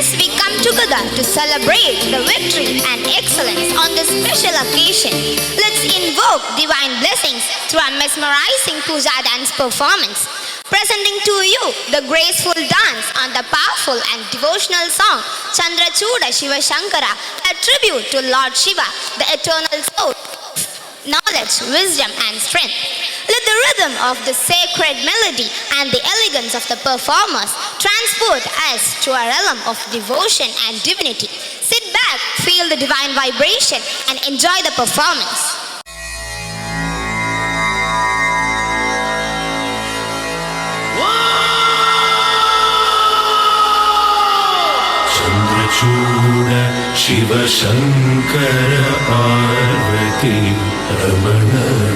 As we come together to celebrate the victory and excellence on this special occasion, let's invoke divine blessings through our mesmerizing puja dance performance. Presenting to you the graceful dance on the powerful and devotional song Chandrachuda Shiva Shankara, a tribute to Lord Shiva, the eternal soul, knowledge, wisdom and strength. Let the rhythm of the sacred melody and the elegance of the performers transport us to a realm of devotion and divinity. Sit back, feel the divine vibration and enjoy the performance. Chandrachuda Shiva Shankara Parvati Ramana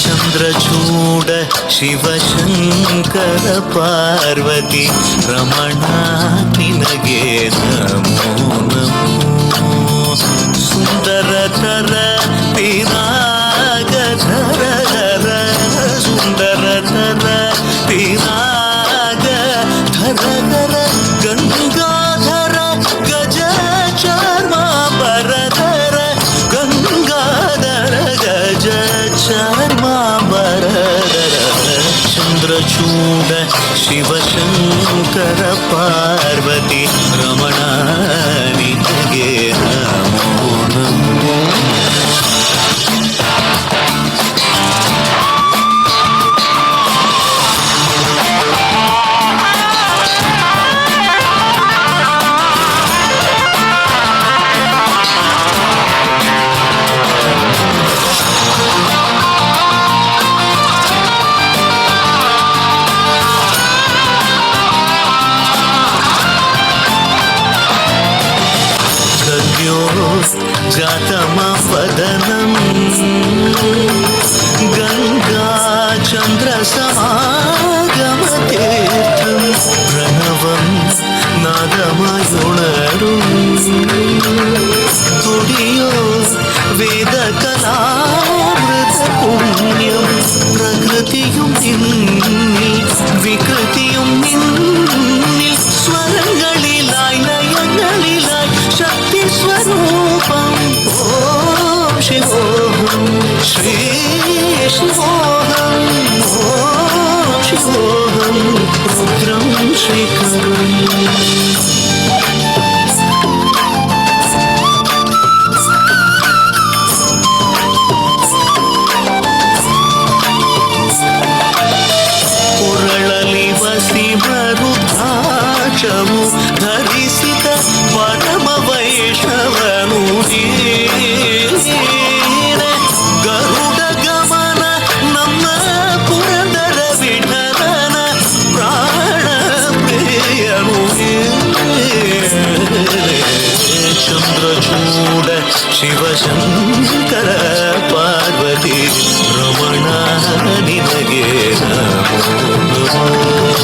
Chandrachuda Shiva Shankara Parvati Ramana Ninage Namo Namo Sundara Tara Pinaga Dhara Dhara Sundara Tara Pinaga Dhara Dhara Ganga Dhara Gaja Charma Baradhara Ganga Dhara Gaja Charma Chandrachuda Shiva Shankara Parvati Ramana Ninage Namo Namo Jatama Padanam Ganga Chandra Samagama Tirtham Pranavam Nadamayunarum Tudiyo Veda Kalamrita Punyam Prakritiyum Ninnil Vikritiyum Ninnil Swarangalilai Nayangalilai Shakti Swarupam Om Shivoham Shri Shivoham Om Shivoham Rudram Shrikaram Uralali Vasi Marudhakshamu Dharisita Parama Vaishnavanu Garuda Gamana Namma Purandara Vidharana Prana Priyanu Chandrachuda Shiva Shankara Parvati Ramana Ninage Namo Chandrachuda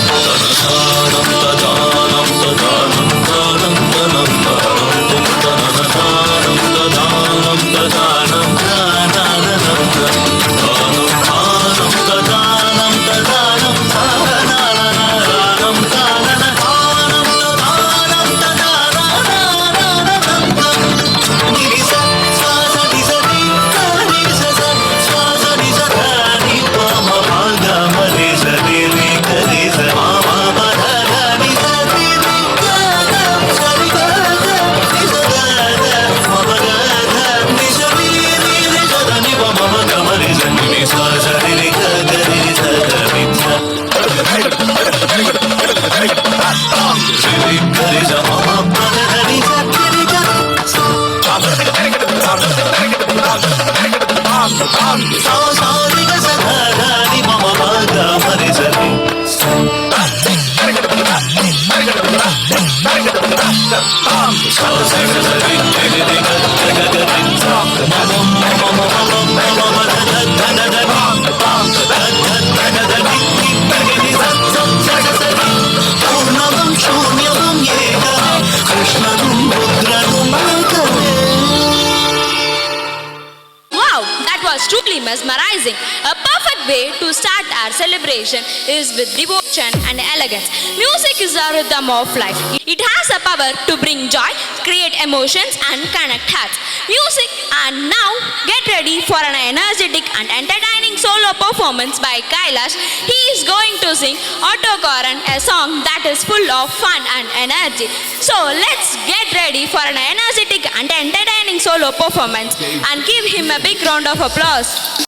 mesmerizing. A perfect way to start our celebration is with devotion and elegance. Music is the rhythm of life. It has a power to bring joy, create emotions and connect hearts. Music, and now get ready for an energetic and entertaining solo performance by Kailash. He is going to sing Autokaran, a song that is full of fun and energy. So let's get ready for an energetic and entertaining solo performance and give him a big round of applause.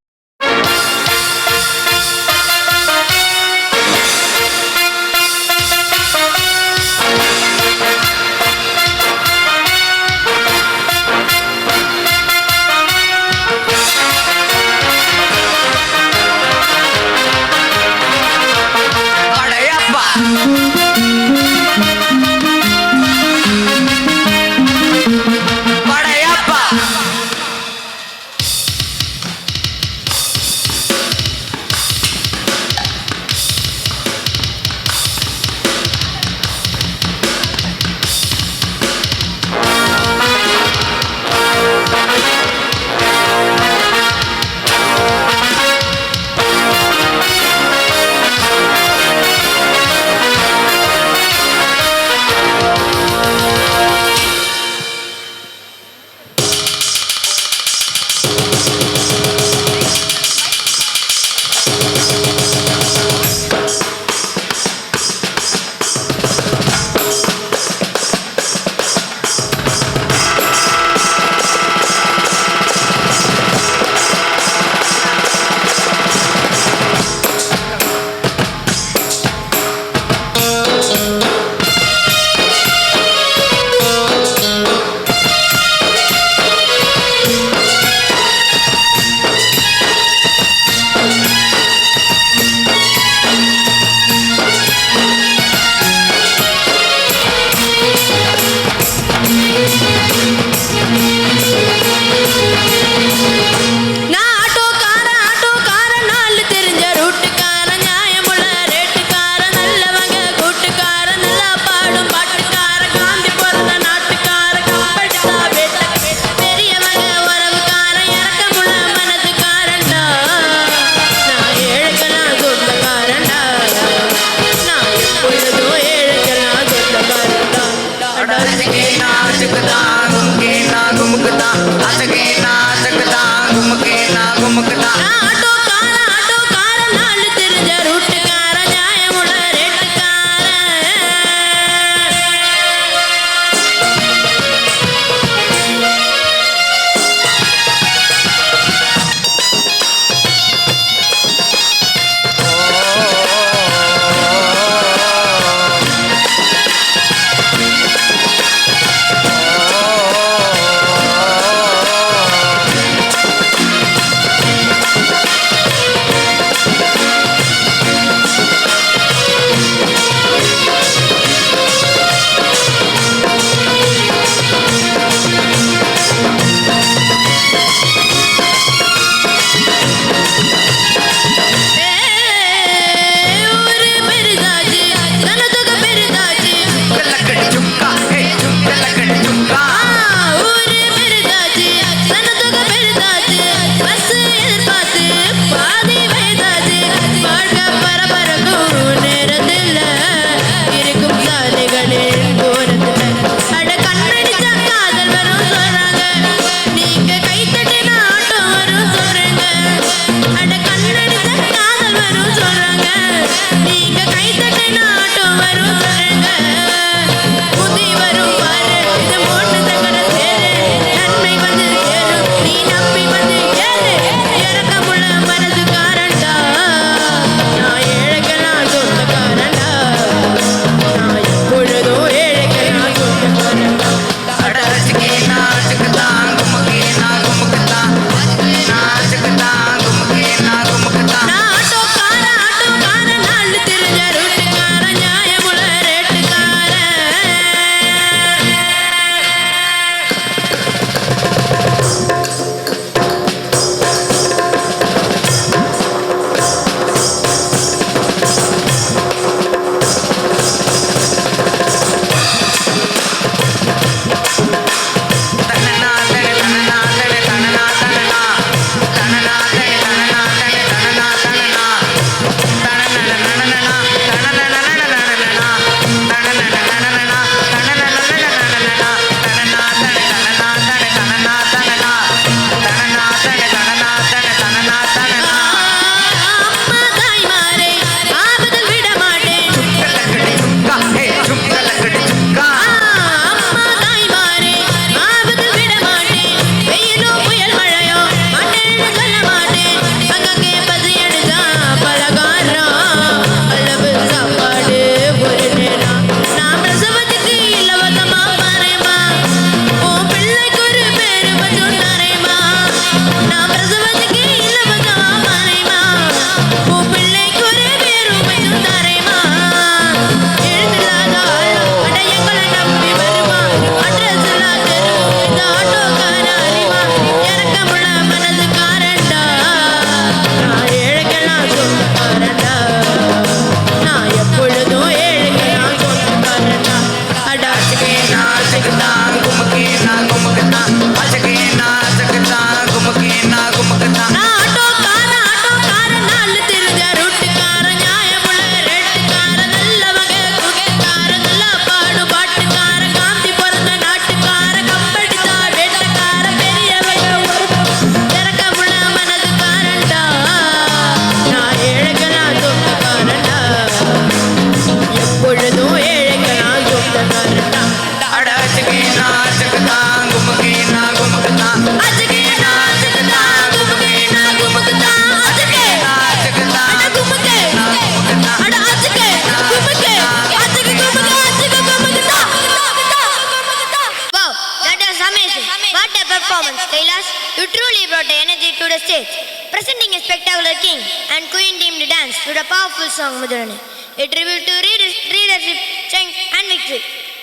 what a performance, Kailash. You truly brought the energy to the stage, presenting a spectacular king and queen teamed dance to the powerful song Mudurane, a tribute to leadership, strength and victory.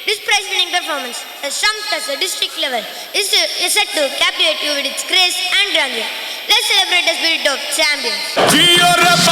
This prize-winning performance, as trumped as a district level, is set to captivate you with its grace and grandeur. Let's celebrate the spirit of champions.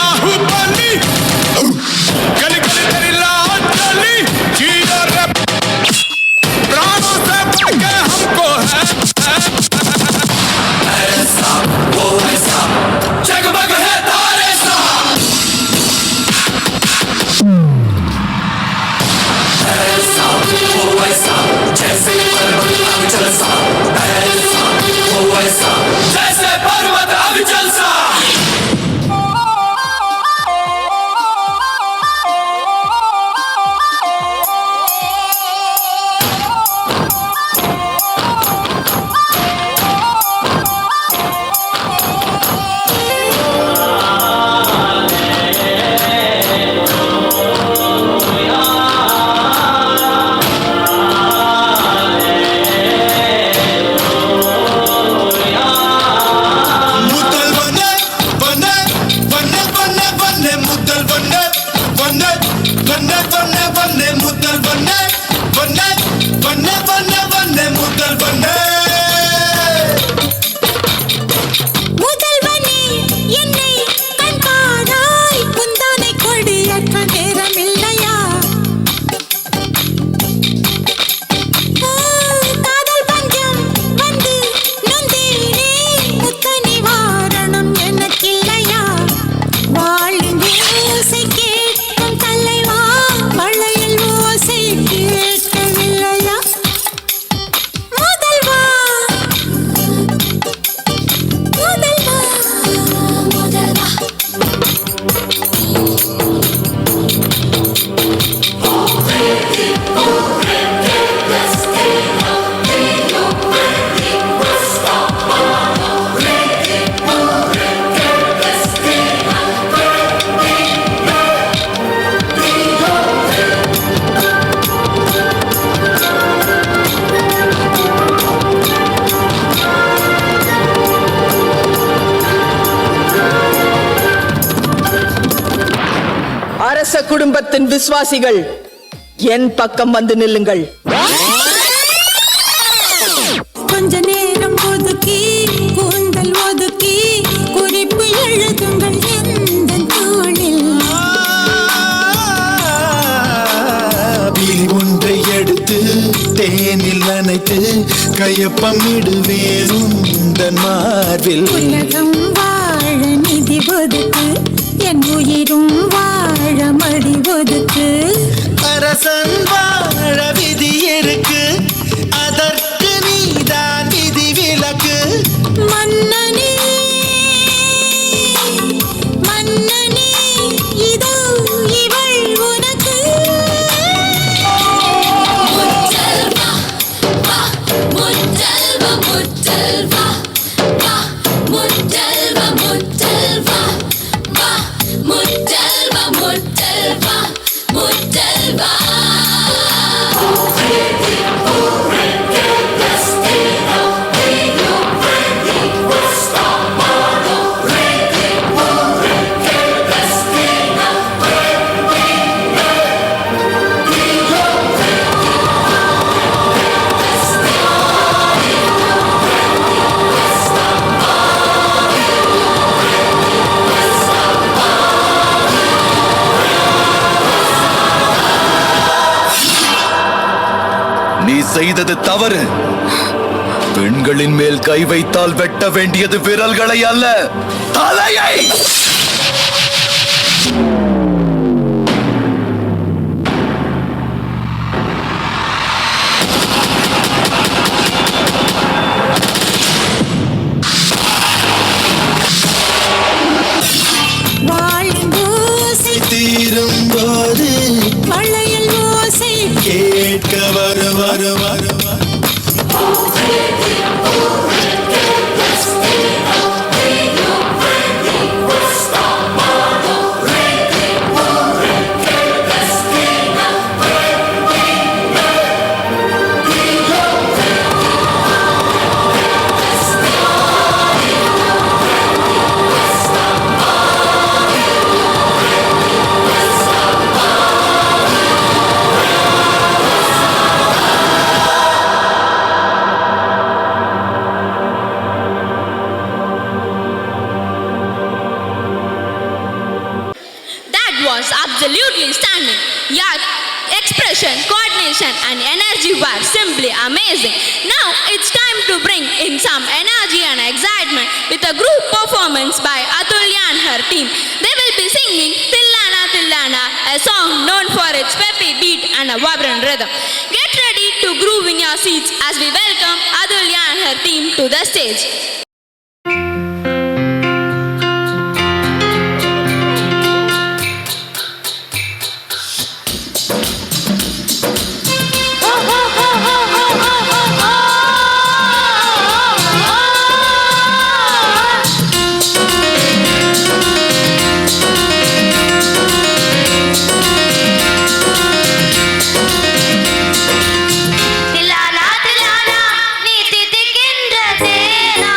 அரச குடும்பத்தின் விசுவாசிகள் என் பக்கம் வந்து நில்லுங்கள். கொஞ்ச நேரம் ஒதுக்கி கூந்தல் ஒதுக்கி குறிப்பு எழுதுங்கள் எந்த தோளில். ஒன்றை எடுத்து தேனில் நனைத்து கையொப்பம் இடுவேன் உந்தன் மார்பில். உலகம் வாழ நிதி ஒதுக்கு என் உயிரும் வாழ மடி ஒதுக்கு. அரசன் வாழ விதி இருக்கு அதற்கு நீதான் விதி விலக்கு. மன்னனே மன்னனே இதோ இவள் உனக்கு. முற்றல்வா வா முற்றல்வா முற்றல்வா வா முற்றல்வா முற்றல்வா வா முற்றல்வா முற்றல்வா முற்றல்வா. நீ செய்தது தவறு. பெண்களின் மேல் கை வைத்தால் வெட்ட வேண்டியது விரல்களை அல்ல, தலையை. வாழின் ஓசை தீரும்போது வளையல் ஓசை கேட்க வரு வரு வரு வரு. absolutely stunning. Your expression, coordination, and energy were simply amazing. Now it's time to bring in some energy and excitement with a group performance by Atulya and her team. They will be singing Tillana Tillana, a song known for its peppy beat and a vibrant rhythm. Get ready to groove in your seats as we welcome Atulya and her team to the stage. தில்லானா தில்லானா நீ தித்திக்கின்ற தேனா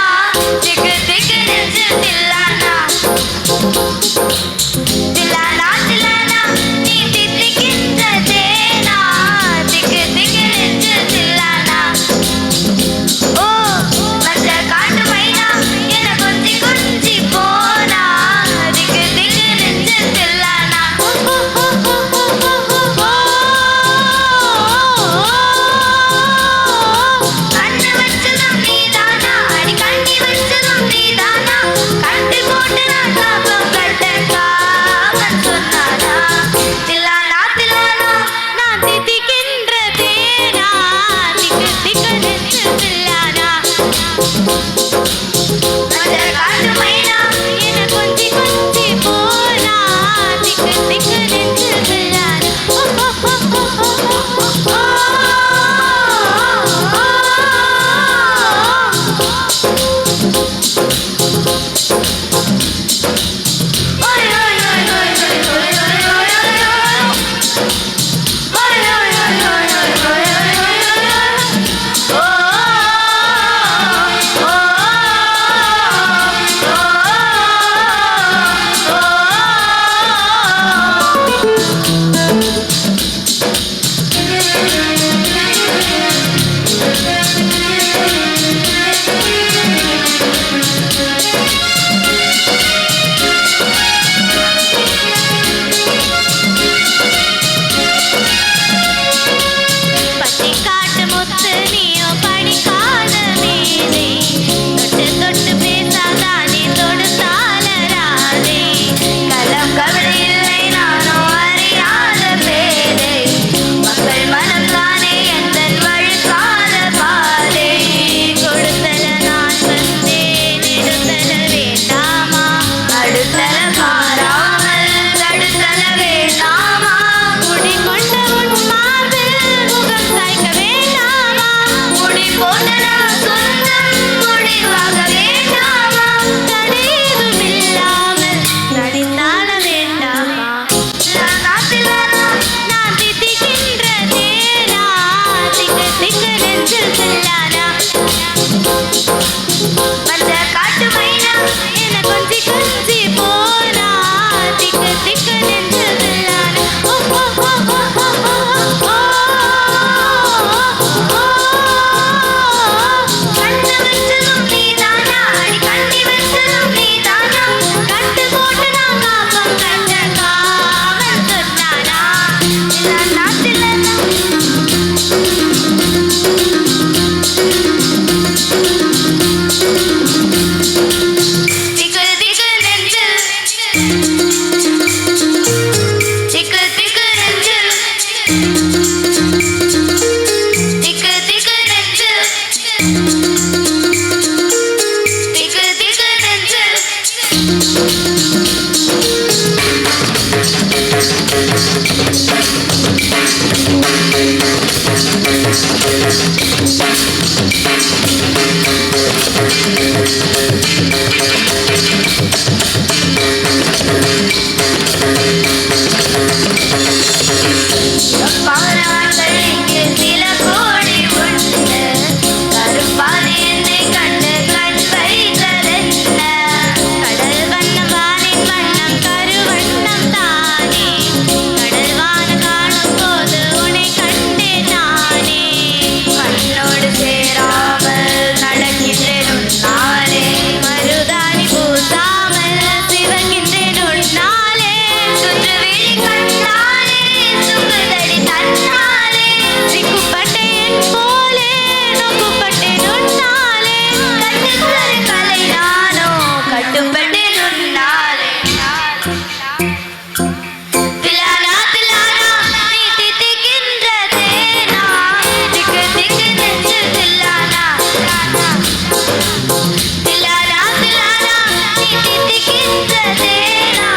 தில்லானா தில்லானா நீ தித்திக்கின்ற தேனா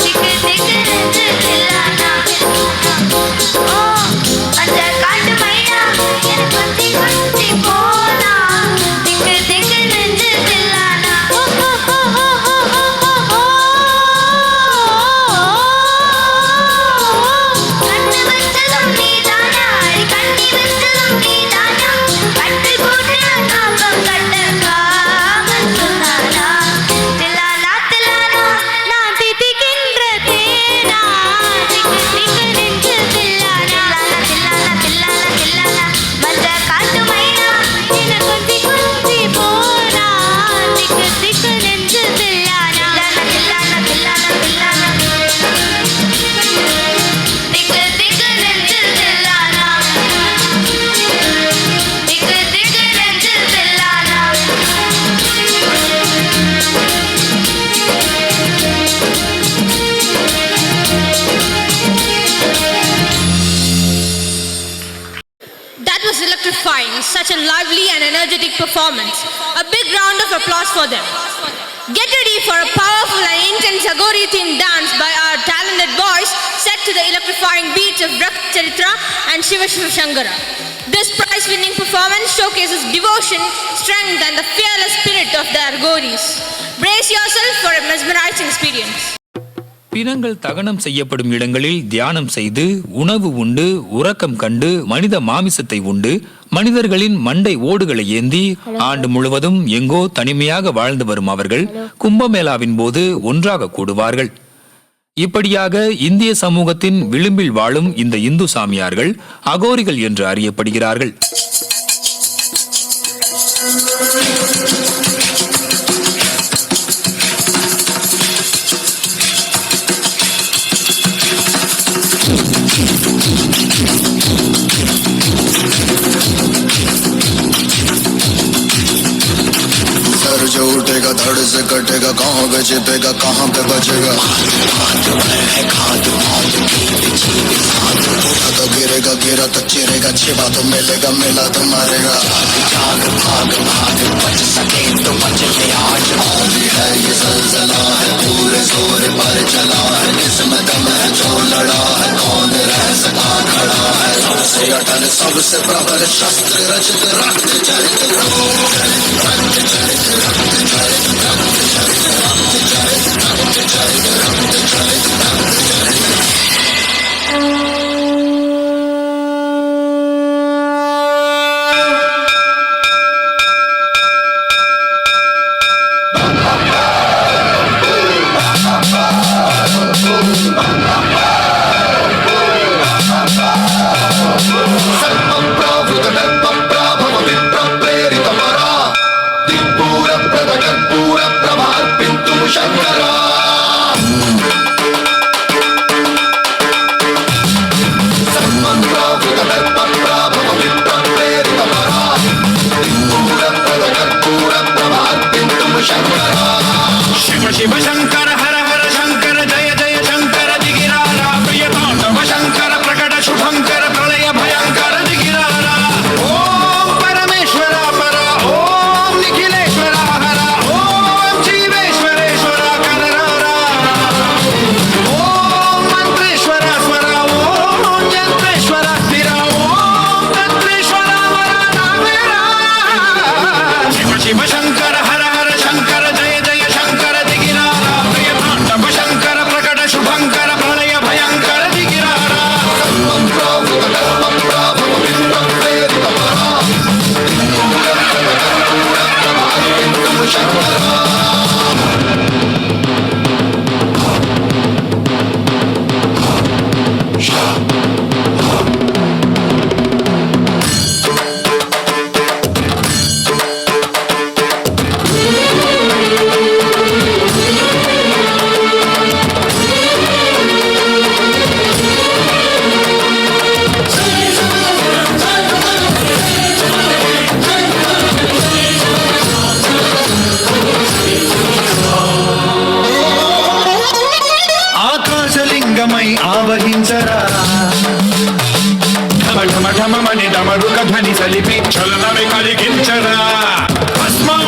திக்கு திக்கு நெஞ்சு தில்லானா ஓ அந்த காட்டு மைனா எனக்கு கொஞ்சி கொஞ்சி போனா திக்கு திக்கு நெஞ்சு தில்லானா கண்ணு வச்சதும் நீதானா அடி கண்ணி வச்சதும் நீதானா கட்டில் போட்டு நான் காப்பம் கட்ட காமல் சொன்னானா தில்லானா தில்லானா நான் தித்திக்கின்ற தேனா திக்கு திக்கு நெஞ்சு தில்லானா தில்லானா தில்லானா தில்லானா மஞ்ச காட்டு மைனா என கொஞ்சி கொஞ்சி போனா திக்கு திக்கு நெஞ்சு தில்லானா தில்லானா தில்லானா தில்லானா திக்கு திக்கு நெஞ்சு தில்லானா திக்கு திக்கு நெஞ்சு தில்லானா That was electrifying, such a lively and energetic performance. A big round of applause for them. Get ready for a powerful and intense Agori themed dance by our talented boys set to the electrifying beats of Bhakti Charitra and Shiva Shiva Shankara. This prize-winning performance showcases devotion, strength and the fearless spirit of the Agoris. Brace yourself for a mesmerizing experience. பிணங்கள் தகனம் செய்யப்படும் இடங்களில் தியானம் செய்து உணவு உண்டு உறக்கம் கண்டு மனித மாமிசத்தை உண்டு மனிதர்களின் மண்டை ஓடுகளை ஏந்தி ஆண்டு முழுவதும் எங்கோ தனிமையாக வாழ்ந்து வரும் அவர்கள் கும்பமேளாவின் போது ஒன்றாக கூடுவார்கள். இப்படியாக இந்திய சமூகத்தின் விளிம்பில் வாழும் இந்த இந்து சாமியார்கள் அகோரிகள் என்று அறியப்படுகிறார்கள். सर जो उठेगा धड़ से कटेगा कहाँ पे छिपेगा कहाँ पे बचेगा तो गिरेगा गिरा तो चिरेगा छिपा तो मिलेगा मिला तो मारेगा बच सके तो बच ले आज है ये सलसला है पूरे जोर पर चला है इसमें दम है जो लड़ा है कौन रह सका खड़ा है सबसे अटल सबसे प्रबल शस्त्र रचित रक्त चरित शिव शंकर हर हर शंकर जय जय शंकर दिगिरारा प्रियतांडव शंकर प्रकट शुभंकर प्रलय भयंकर दिगिरारा ओम परमेश्वर पर ओम निखिलेश्वर हर ओम जीवेश्वरेश्वर कररारा ओम मंत्रेश्वर स्वर ओम यंत्रेश्वर स्थिर ओम तंत्रेश्वर वरदा मेरा शिव शिव शंकर हर हर शंकर जय जय शंकर दिगिरारा प्रियतांडव शंकर प्रकट शुभंकर प्रलय भयंकर दिगिरारा ఆకాశలింగమై ఆవహించరా ఢమ ఢమ ఢమ మణి డమరుక ధ్వని సలిపి చలనమే కలిగించరా భస్మం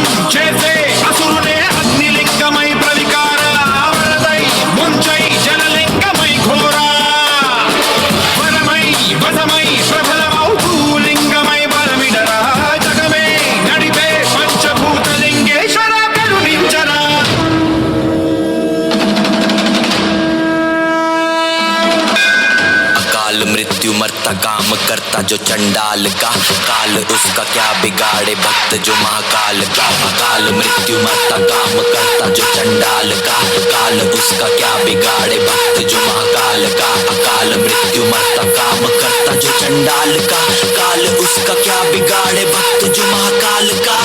काम करता जो चंडाल का, काल उसका क्या बिगाड़े भक्त जो महाकाल का। अकाल मृत्यु मरता काम करता जो चंडाल का, काल उसका क्या बिगाड़े भक्त जो महाकाल का। अकाल मृत्यु मरता काम करता जो चंडाल का, काल उसका क्या बिगाड़े भक्त जो महाकाल का।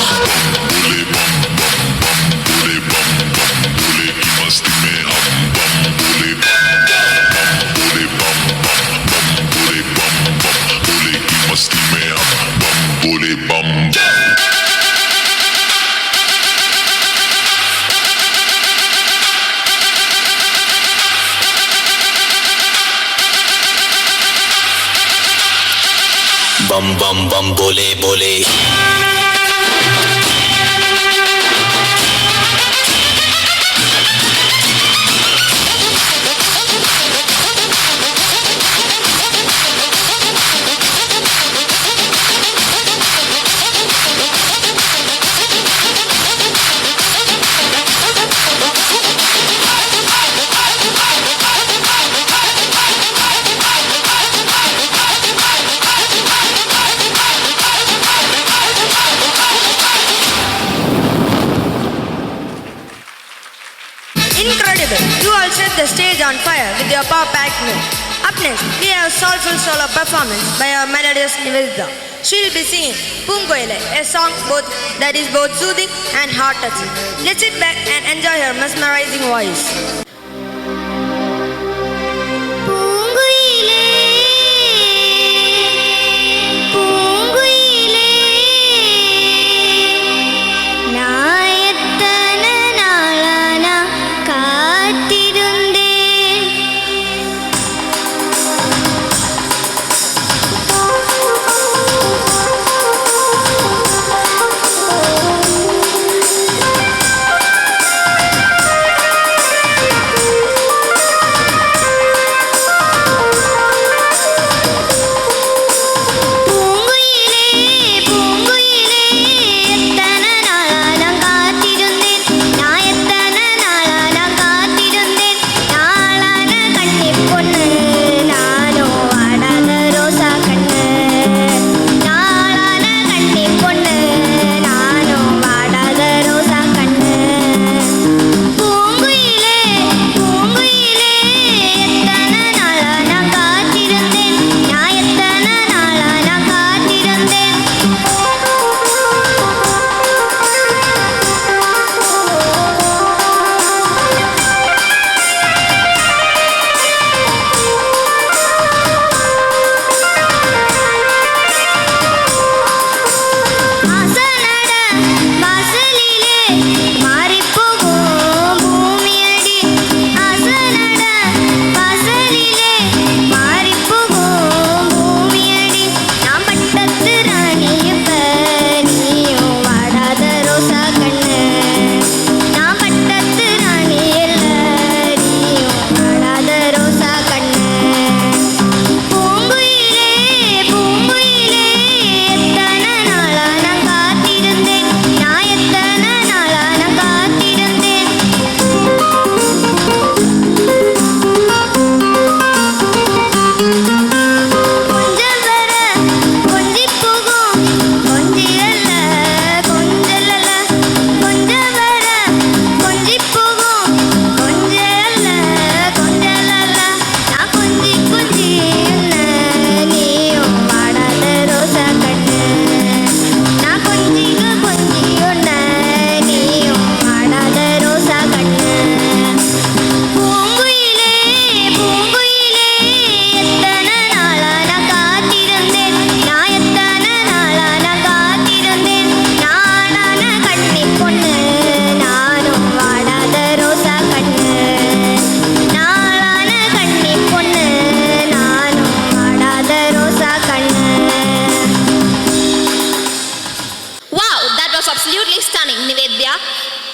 बम बम बम बोले बोले। Incredible! You all set the stage on fire with your power-packed mood. Up next, we have a soulful solo performance by our melodious Nivedita. She will be singing Poongoile, a song that is both soothing and heart-touching. Let's sit back and enjoy her mesmerizing voice.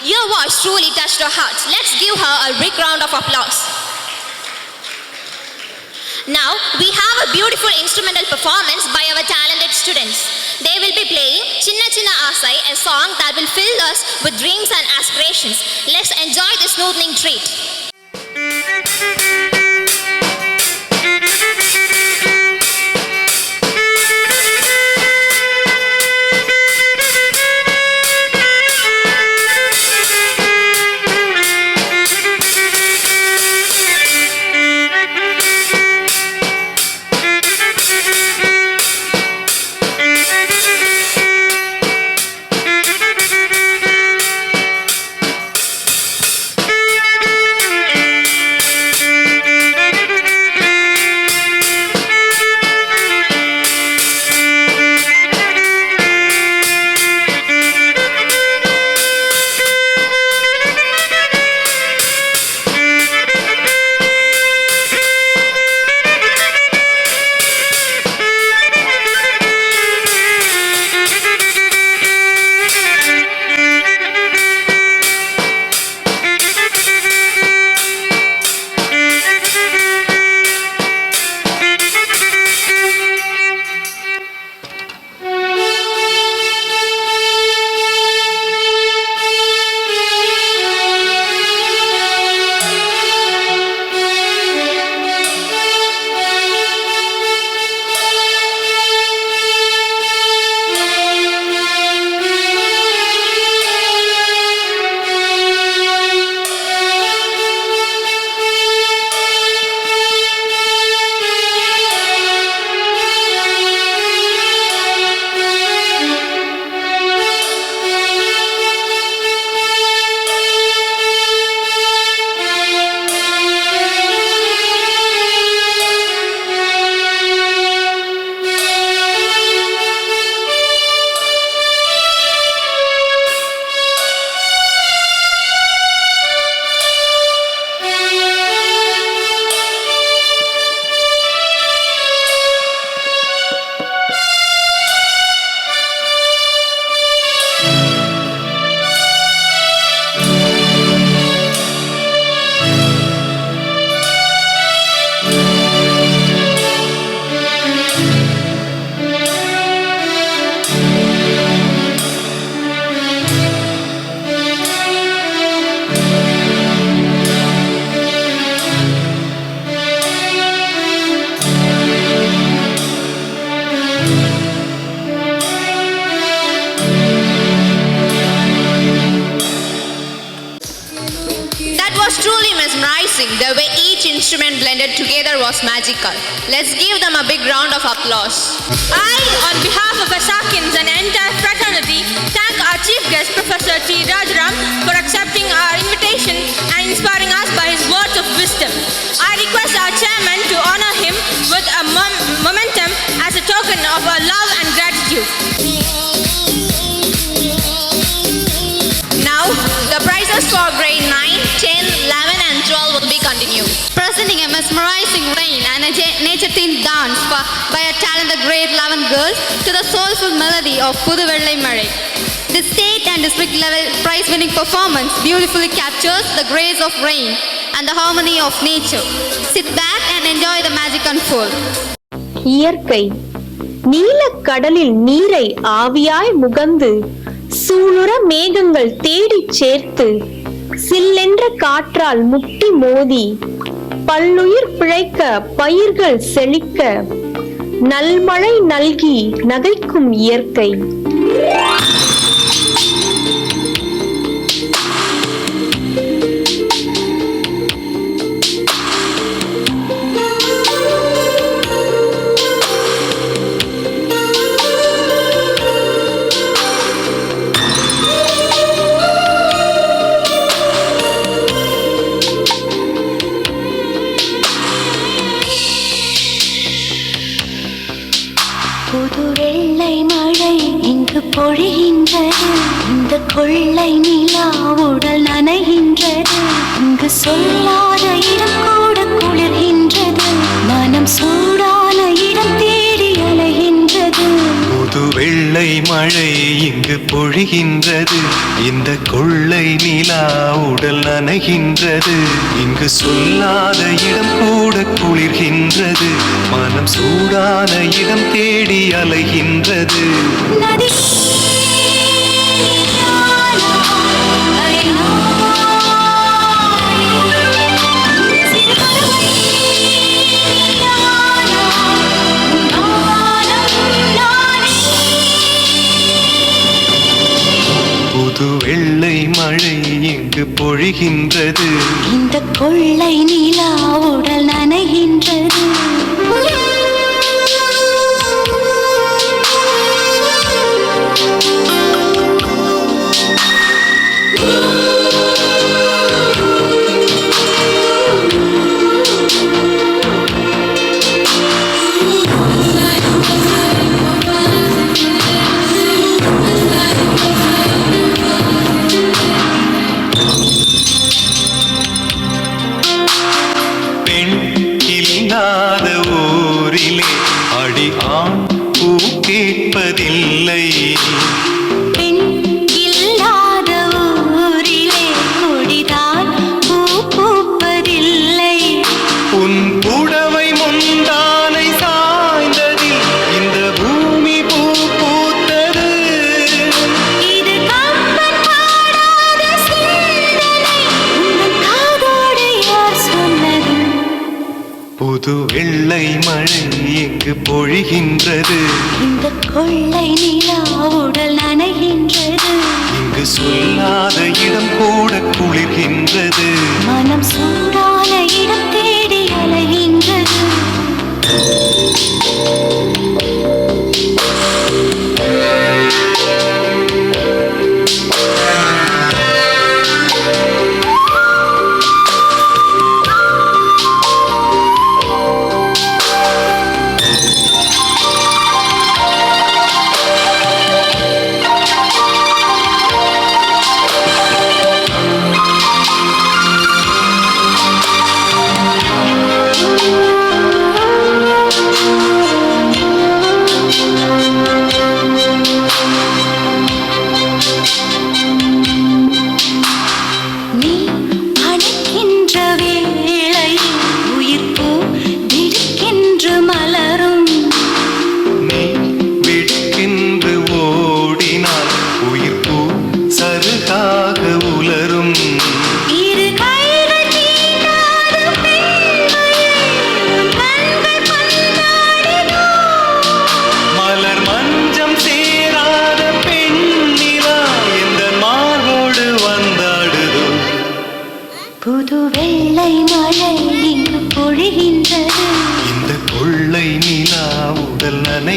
Your voice truly touched our hearts. Let's give her a big round of applause. Now, we have a beautiful instrumental performance by our talented students. They will be playing Chinna Chinna Asai, a song that will fill us with dreams and aspirations. Let's enjoy this smoothing treat. truly mesmerizing. The way each instrument blended together was magical. Let's give them a big round of applause. I, on behalf of Asakins and the entire fraternity, thank our chief guest, Professor T. Rajaram, for accepting our invitation and inspiring us by his words of wisdom. I request our chairman to honor him with a momentum as a token of our love and gratitude. Now, the prizes for grade 9, 10, 11 and 12 will be continued. Presenting a mesmerizing rain and a nature-themed dance by a talented grade 11 girls to the soulful melody of Puduvellai Malai. The state and district level prize-winning performance beautifully captures the grace of rain and the harmony of nature. Sit back and enjoy the magic unfold. இயற்கை நீலக்கடலில் நீரை ஆவியாய் முகந்து சூளுற மேகங்கள் தேடிச் சேர்த்து சில்லென்ற காற்றால் முட்டி மோதி பல்லுயிர் பிழைக்க பயிர்கள் செழிக்க நல்மழை நல்கி நகைக்கும் இயற்கை. புதுவெள்ளை மழை இங்கு பொழிகின்றது, இந்த கொள்ளை நிலா உடல் நனைகின்றது, இங்கு சொல்லாத இடம் கூட குளிர்கின்றது, மனம் சூடான இடம் தேடி அலைகின்றது. புதுவெள்ளை மழை இங்கு பொழிகின்றது, இந்த கொள்ளை நிலா உடல் நனைகின்றது, இங்கு சொல்லாத இடம் கூட குளிர்கின்றது, மனம் சூடான இடம் தேடி அலைகின்றது. நதி புதுவெள்ளை மழை இங்கு பொழிகின்றது, இந்த கொள்ளை நிலா உடல் நனைகின்றது. பெண் இல்லாத ஊரிலே அடி ஆண் பூ கேட்பதில்லை, பெண் இல்லாத ஊரிலே கொடிதான் பூ பூப்பதில்லை. உன் புடவை முந்தானை சாய்ந்ததில் இந்த பூமி பூ பூத்தது. இது கம்பன் பாடாத சிந்தனை, உந்தன் காதோடு யார் சொன்னது? புதுவெள்ளை மழை இங்கு பொழிகின்றது, இந்த கொள்ளை நிலா உடல் நனைகின்றது, இங்கு சொல்லாத இடம் கூட குளிர்கின்றது, மனம் சூடான இடம் தேடி அலைகின்றது.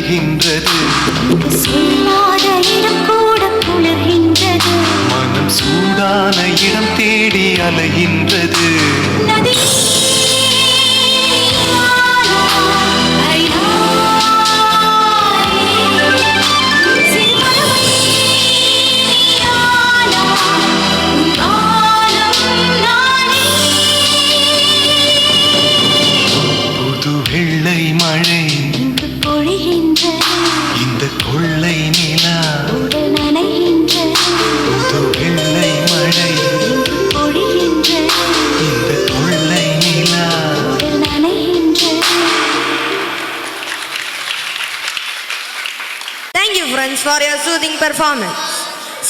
தருகின்றது. இங்கு சொல்லாத இடம் கூட குளிர்கின்றது. மனம் சூடான இடம் தேடி அலைகின்றது. நதி புது வெள்ளை மழை இங்கு பொழிகின்றது. இந்த கொள்ளை நிலா. உடல் நனைகின்றது. புது வெள்ளை மழை இங்கு பொழிகின்றது. இந்த கொள்ளை நிலா. உடல் நனைகின்றது. Thank you friends for your soothing performance.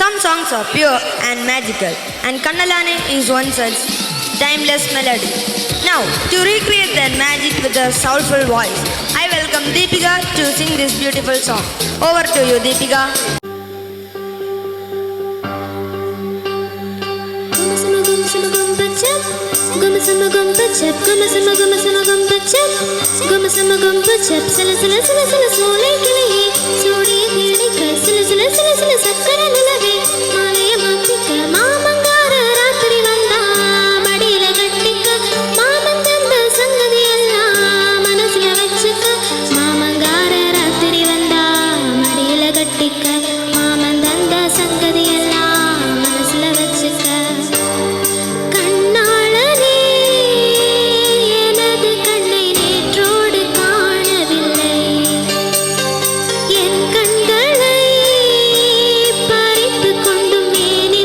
Some songs are pure and magical, and Kannalane is one such timeless melody. Now, to recreate their magic with a soulful voice, I welcome Deepika to sing this beautiful song. Over to you, Deepika. என் கண்களை பறித்து கொண்டு மேனி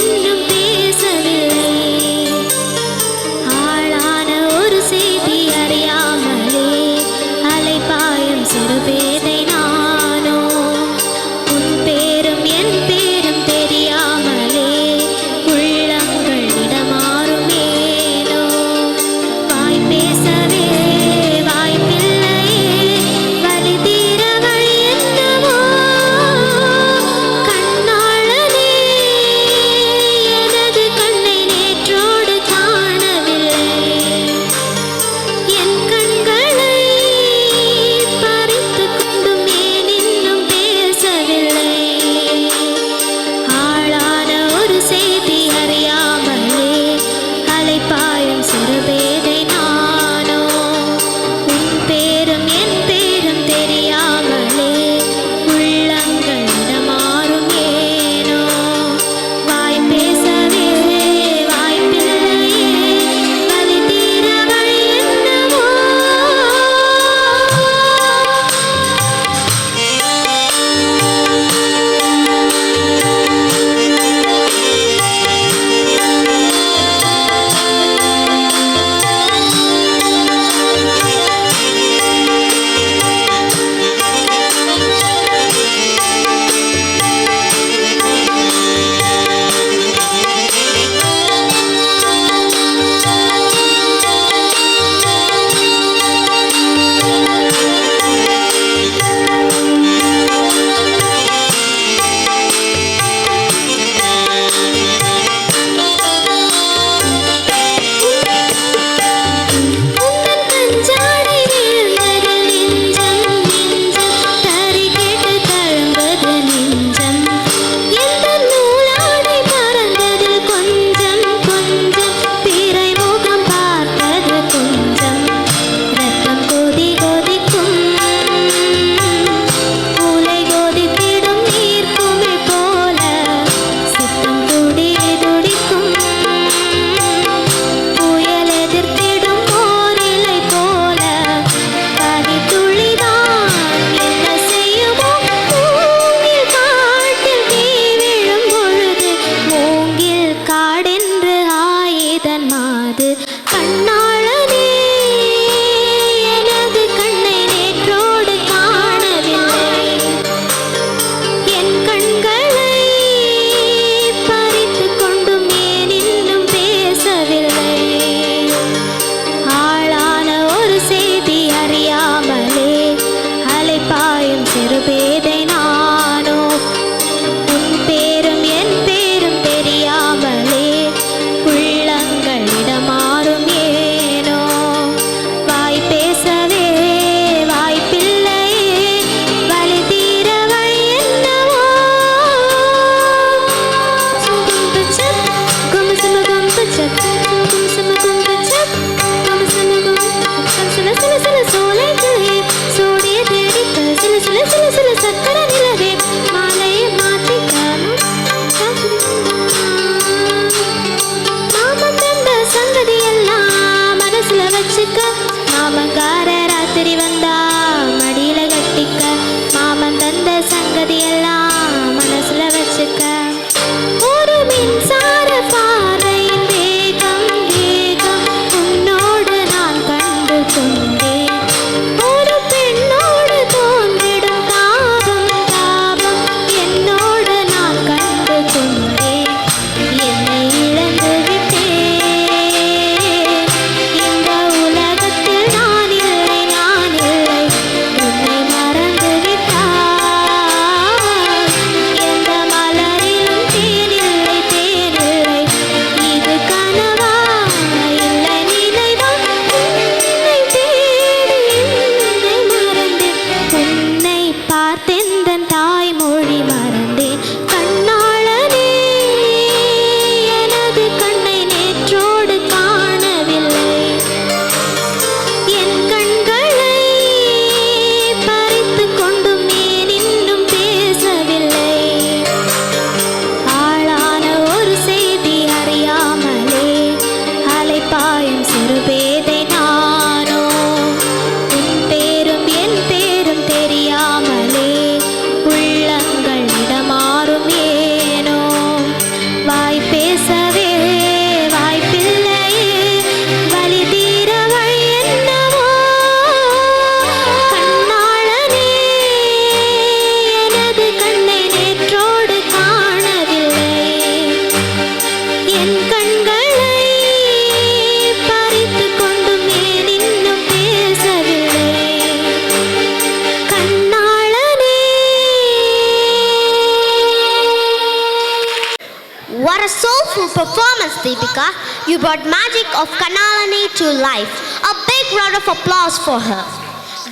soulful performance, Deepika. You brought magic of Kanalani to life. A big round of applause for her.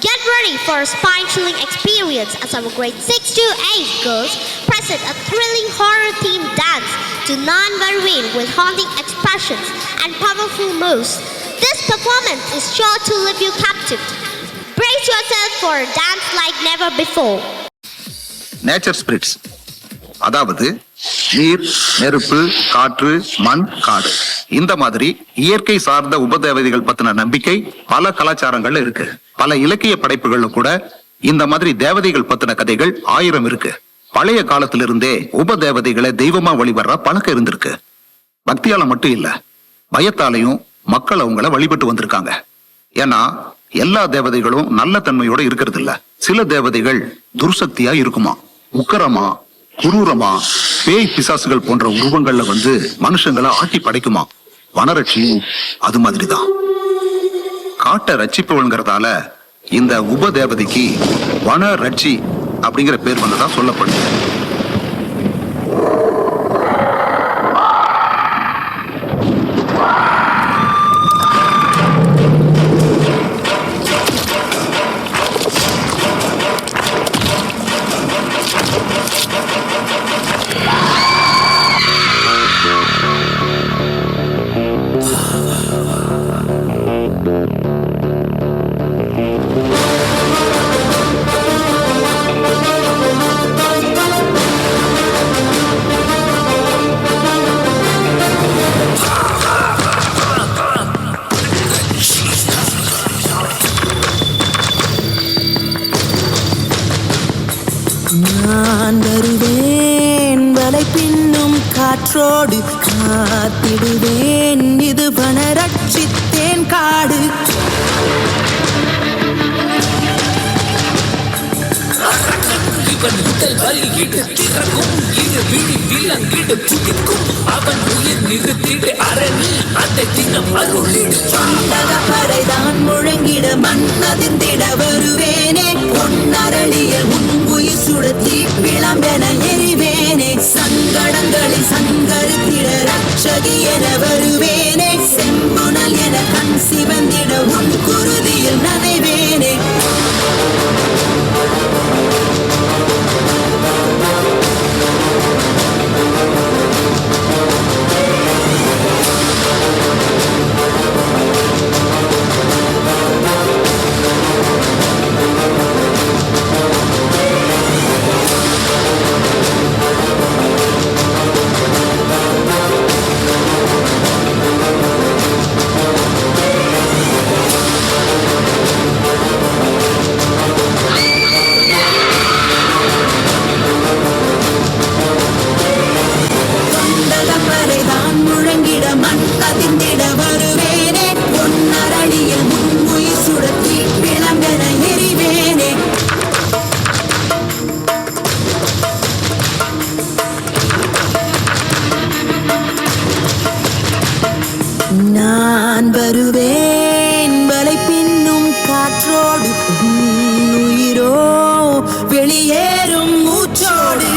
Get ready for a spine-chilling experience as our grade 6 to 8 girls present a thrilling horror-themed dance to Naan Varveen with haunting expressions and powerful moves. This performance is sure to leave you captive. Brace yourself for a dance like never before. Nature spirits, அதாவது நீர், நெருப்பு, காற்று, மண், காடு, இந்த மாதிரி இயற்கை சார்ந்த உபதேவதைகள் பத்தின நம்பிக்கை பல கலாச்சாரங்கள்ல இருக்கு. பல இலக்கிய படைப்புகள்ல கூட இந்த மாதிரி தேவதைகள் பத்தின கதைகள் 1000 இருக்கு. பழைய காலத்திலிருந்தே உபதேவதைகளை தெய்வமா வழிபடுற பழக்கம் இருந்திருக்கு. பக்தியால மட்டும் இல்ல, பயத்தாலையும் மக்கள் அவங்கள வழிபட்டு வந்திருக்காங்க. ஏன்னா எல்லா தேவதைகளும் நல்ல தன்மையோட இருக்கிறது இல்ல. சில தேவதைகள் துர்சக்தியா இருக்குமா, உக்கரமா, குரூரமா, பேய் பிசாசுகள் போன்ற உருவங்கள்ல வந்து மனுஷங்களை ஆட்டி படைக்குமா. வனரட்சி அது மாதிரிதான். காட்டை ரட்சிப்பவள்ங்கிறதால இந்த உபதேவதைக்கு வனரட்சி அப்படிங்கிற பேர் வந்ததான் சொல்லப்படுது. நான் வருவேன் வலை பின்னும் காற்றோடு, காத்திடுவேன் இது வனரட்சித்தேன் காடு. இவன் உடல் வலியிடு திறக்கும், இது விழி விலங்கிடு துடிக்கும், அவன் உயிர் நிறுத்திடு அரணி அதை தினம் அருளிடு. பறைதான் முழங்கிட மண்ணதிர்ந்திட வருவேனே, பொன்னரளிய உன் உயிர் சுடத்தி விளம்பென எரிவேனே. சங்கடங்களில் சங்கரித்திட ரட்சகி என வருவேனே, செம்புணல் என கண் சிவந்திட உன் குருதியில் நனைவேனே. நான் வருவேன் வலை பின்னும் காற்றோடு, உயிரோ வெளியேறும் மூச்சோடு.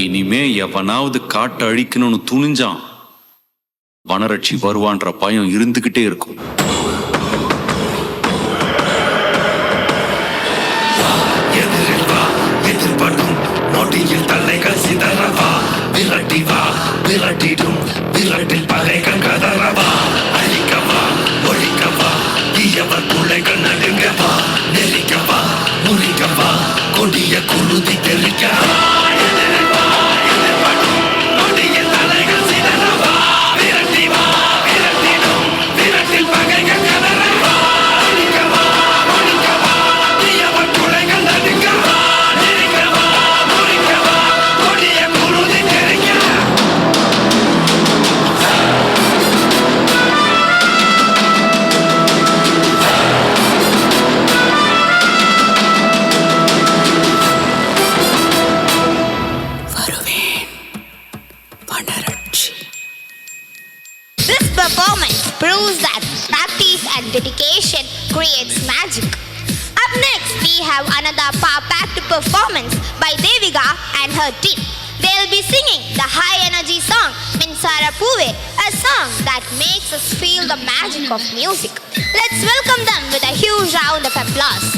இனிமே எவனாவது காட்டை அழிக்கணும்னு துணிஞ்சான், வனரட்சி வருவான்ற பயம் இருந்துகிட்டே இருக்கும். எதிர்படும் நொடியில் தன்னை கசிதறவா, விரட்டி வா விரட்டிடும் விரட்டில் பகைகள் கதறவா அழிக்கவா ஒழிக்கவா தீயவர் பிள்ளைகள் நடுங்கவா நெருக்கவா முறிக்கவா கொடிய குருதி தெளிக்கவா This performance proves that practice and dedication creates magic. Up next, we have another power-packed performance by Devika and her team. They'll be singing the high-energy song Minsara Puve, a song that makes us feel the magic of music. Let's welcome them with a huge round of applause.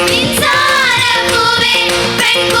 மின்சார பூவே பெண்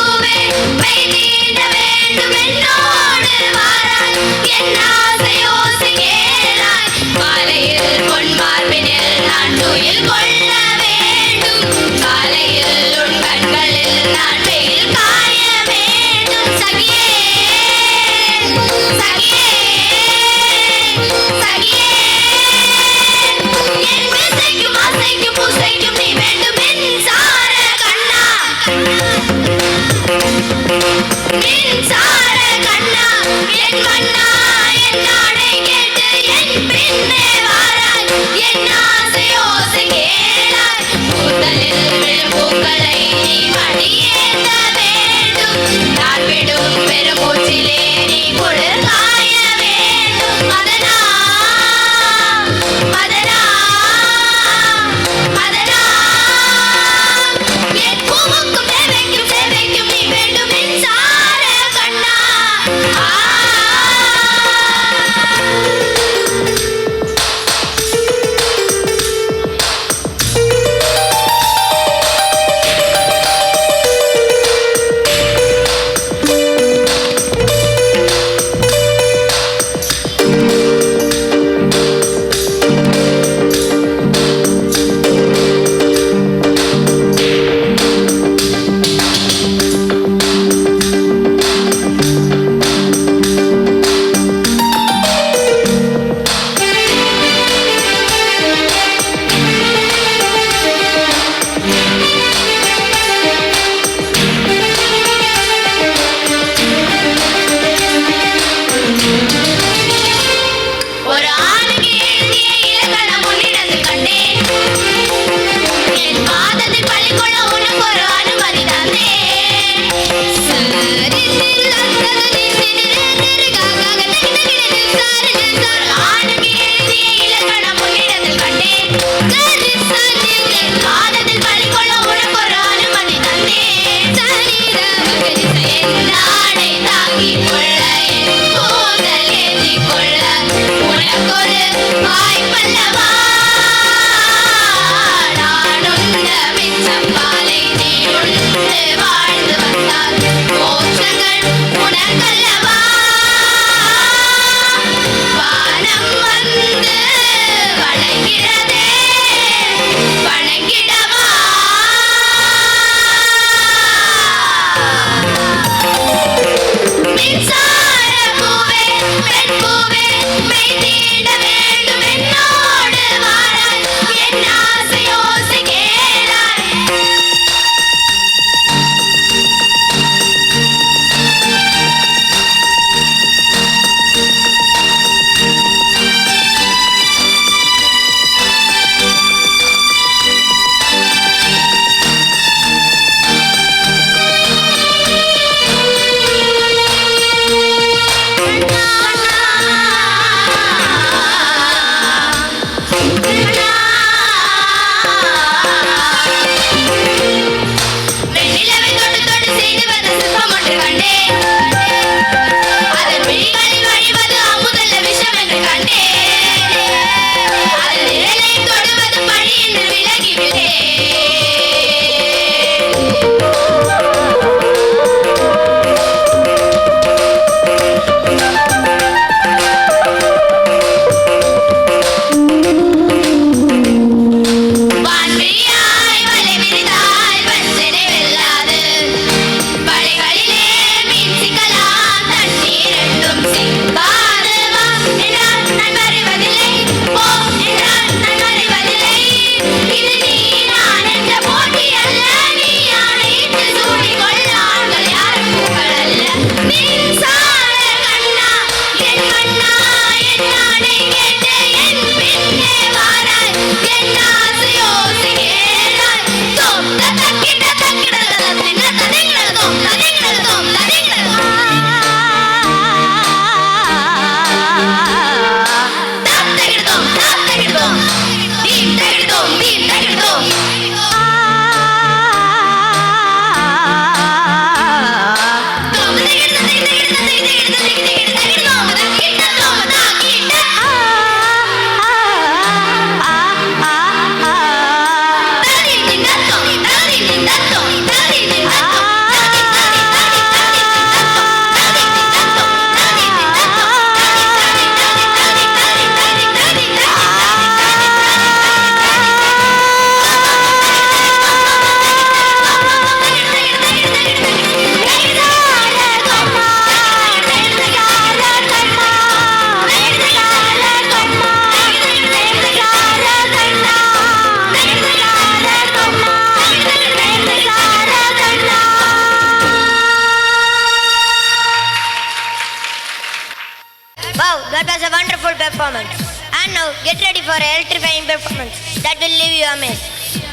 performance that will leave you amazed.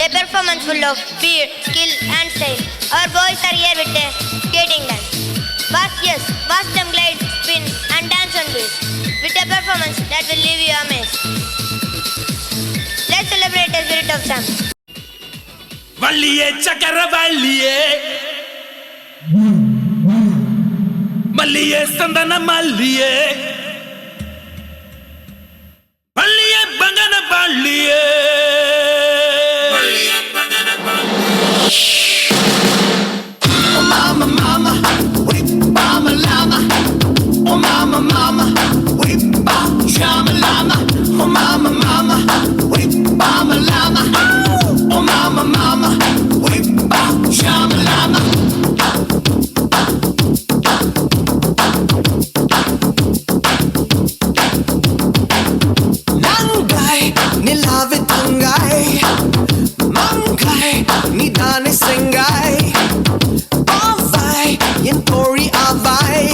A performance full of speed, skill and style. Our boys are here with a skating dance. Watch them glide, spin and dance on beat. With a performance that will leave you amazed. Let's celebrate the spirit of Sam. வள்ளியே சக்கர வள்ளியே மல்லியே சந்தன மல்லியே பள்ளியே பங்கன பள்ளியே Oh mama, mama, whip, mama, llama. Oh mama, mama, whip, shama, llama. Oh mama, mama, whip, mama, llama. Oh mama, mama, whip, shama, llama. Nangai, nilave tangai. Mangai, nidane sengai. என் தோழி ஆவாய்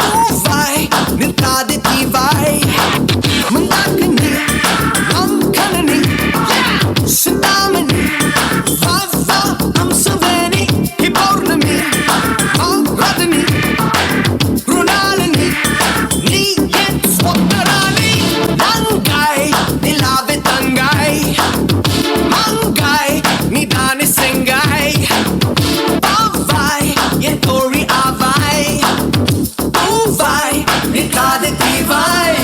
பூவாய் நிற்காது தீவாய் முந்தாக்கண்ணி நம் கணனி சிந்தாமணி வா வா நம் சுவேனி பௌர்ணமி ரதனி ருணாலினி நீ என் ஸ்வப்னராணி நங்காய் நிலாவே தங்காய் மங்காய் நிதானே செங்காய் என் தோழி ஆவாய் பூவாய் நிற்காது தீவாய்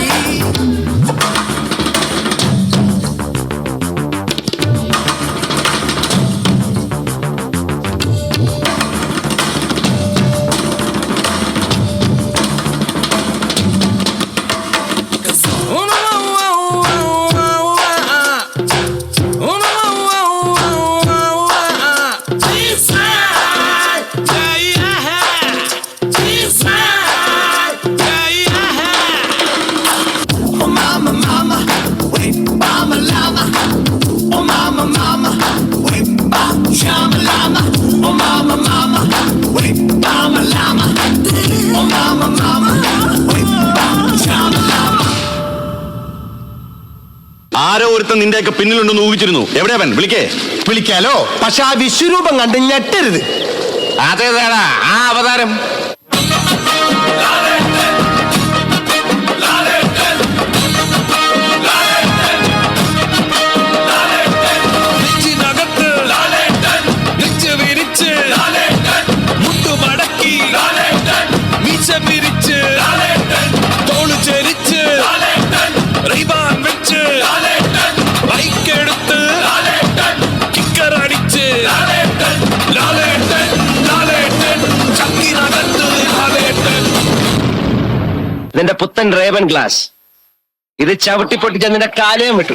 ആരോ ഒരുത്തൻ നിന്റെയൊക്കെ പിന്നിലുണ്ടെന്ന് ഊഹിച്ചിരുന്നു. എവിടെ അവൻ? വിളിക്കാലോ, പക്ഷെ ആ വിശ്വരൂപം കണ്ട് ഞെട്ടരുത്. അതേതാടാ ആ അവതാരം? നിന്റെ പുത്തൻ റേവൻ ഗ്ലാസ് ഇത് ചവിട്ടിപ്പൊട്ടിച്ച നിന്റെ കാലയും വിട്ടു.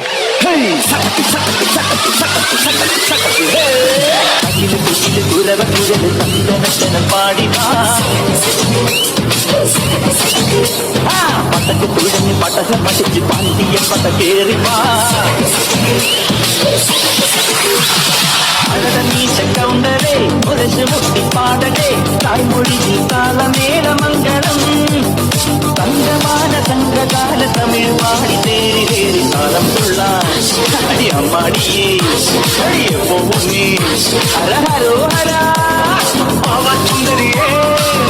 പട്ടക്ക് തുഴഞ്ഞ് പട്ടക പഠിച്ച് പാണ്ടിയ പട്ട കേറി നീച്ച കൗണ്ടരേ ഒരച്ച് മുട്ടി പാടകേ തായ്മൊഴി താളമേള മംഗളം തങ്കമാന സംഘകാല തമിഴ് പാടി തേരി തേരി താളം തുള്ളാൻ അടിയമ്മാടിയേ അടിയെ പോകുന്നേ ഹര ഹരോ ഹര പാവസുന്ദരിയേ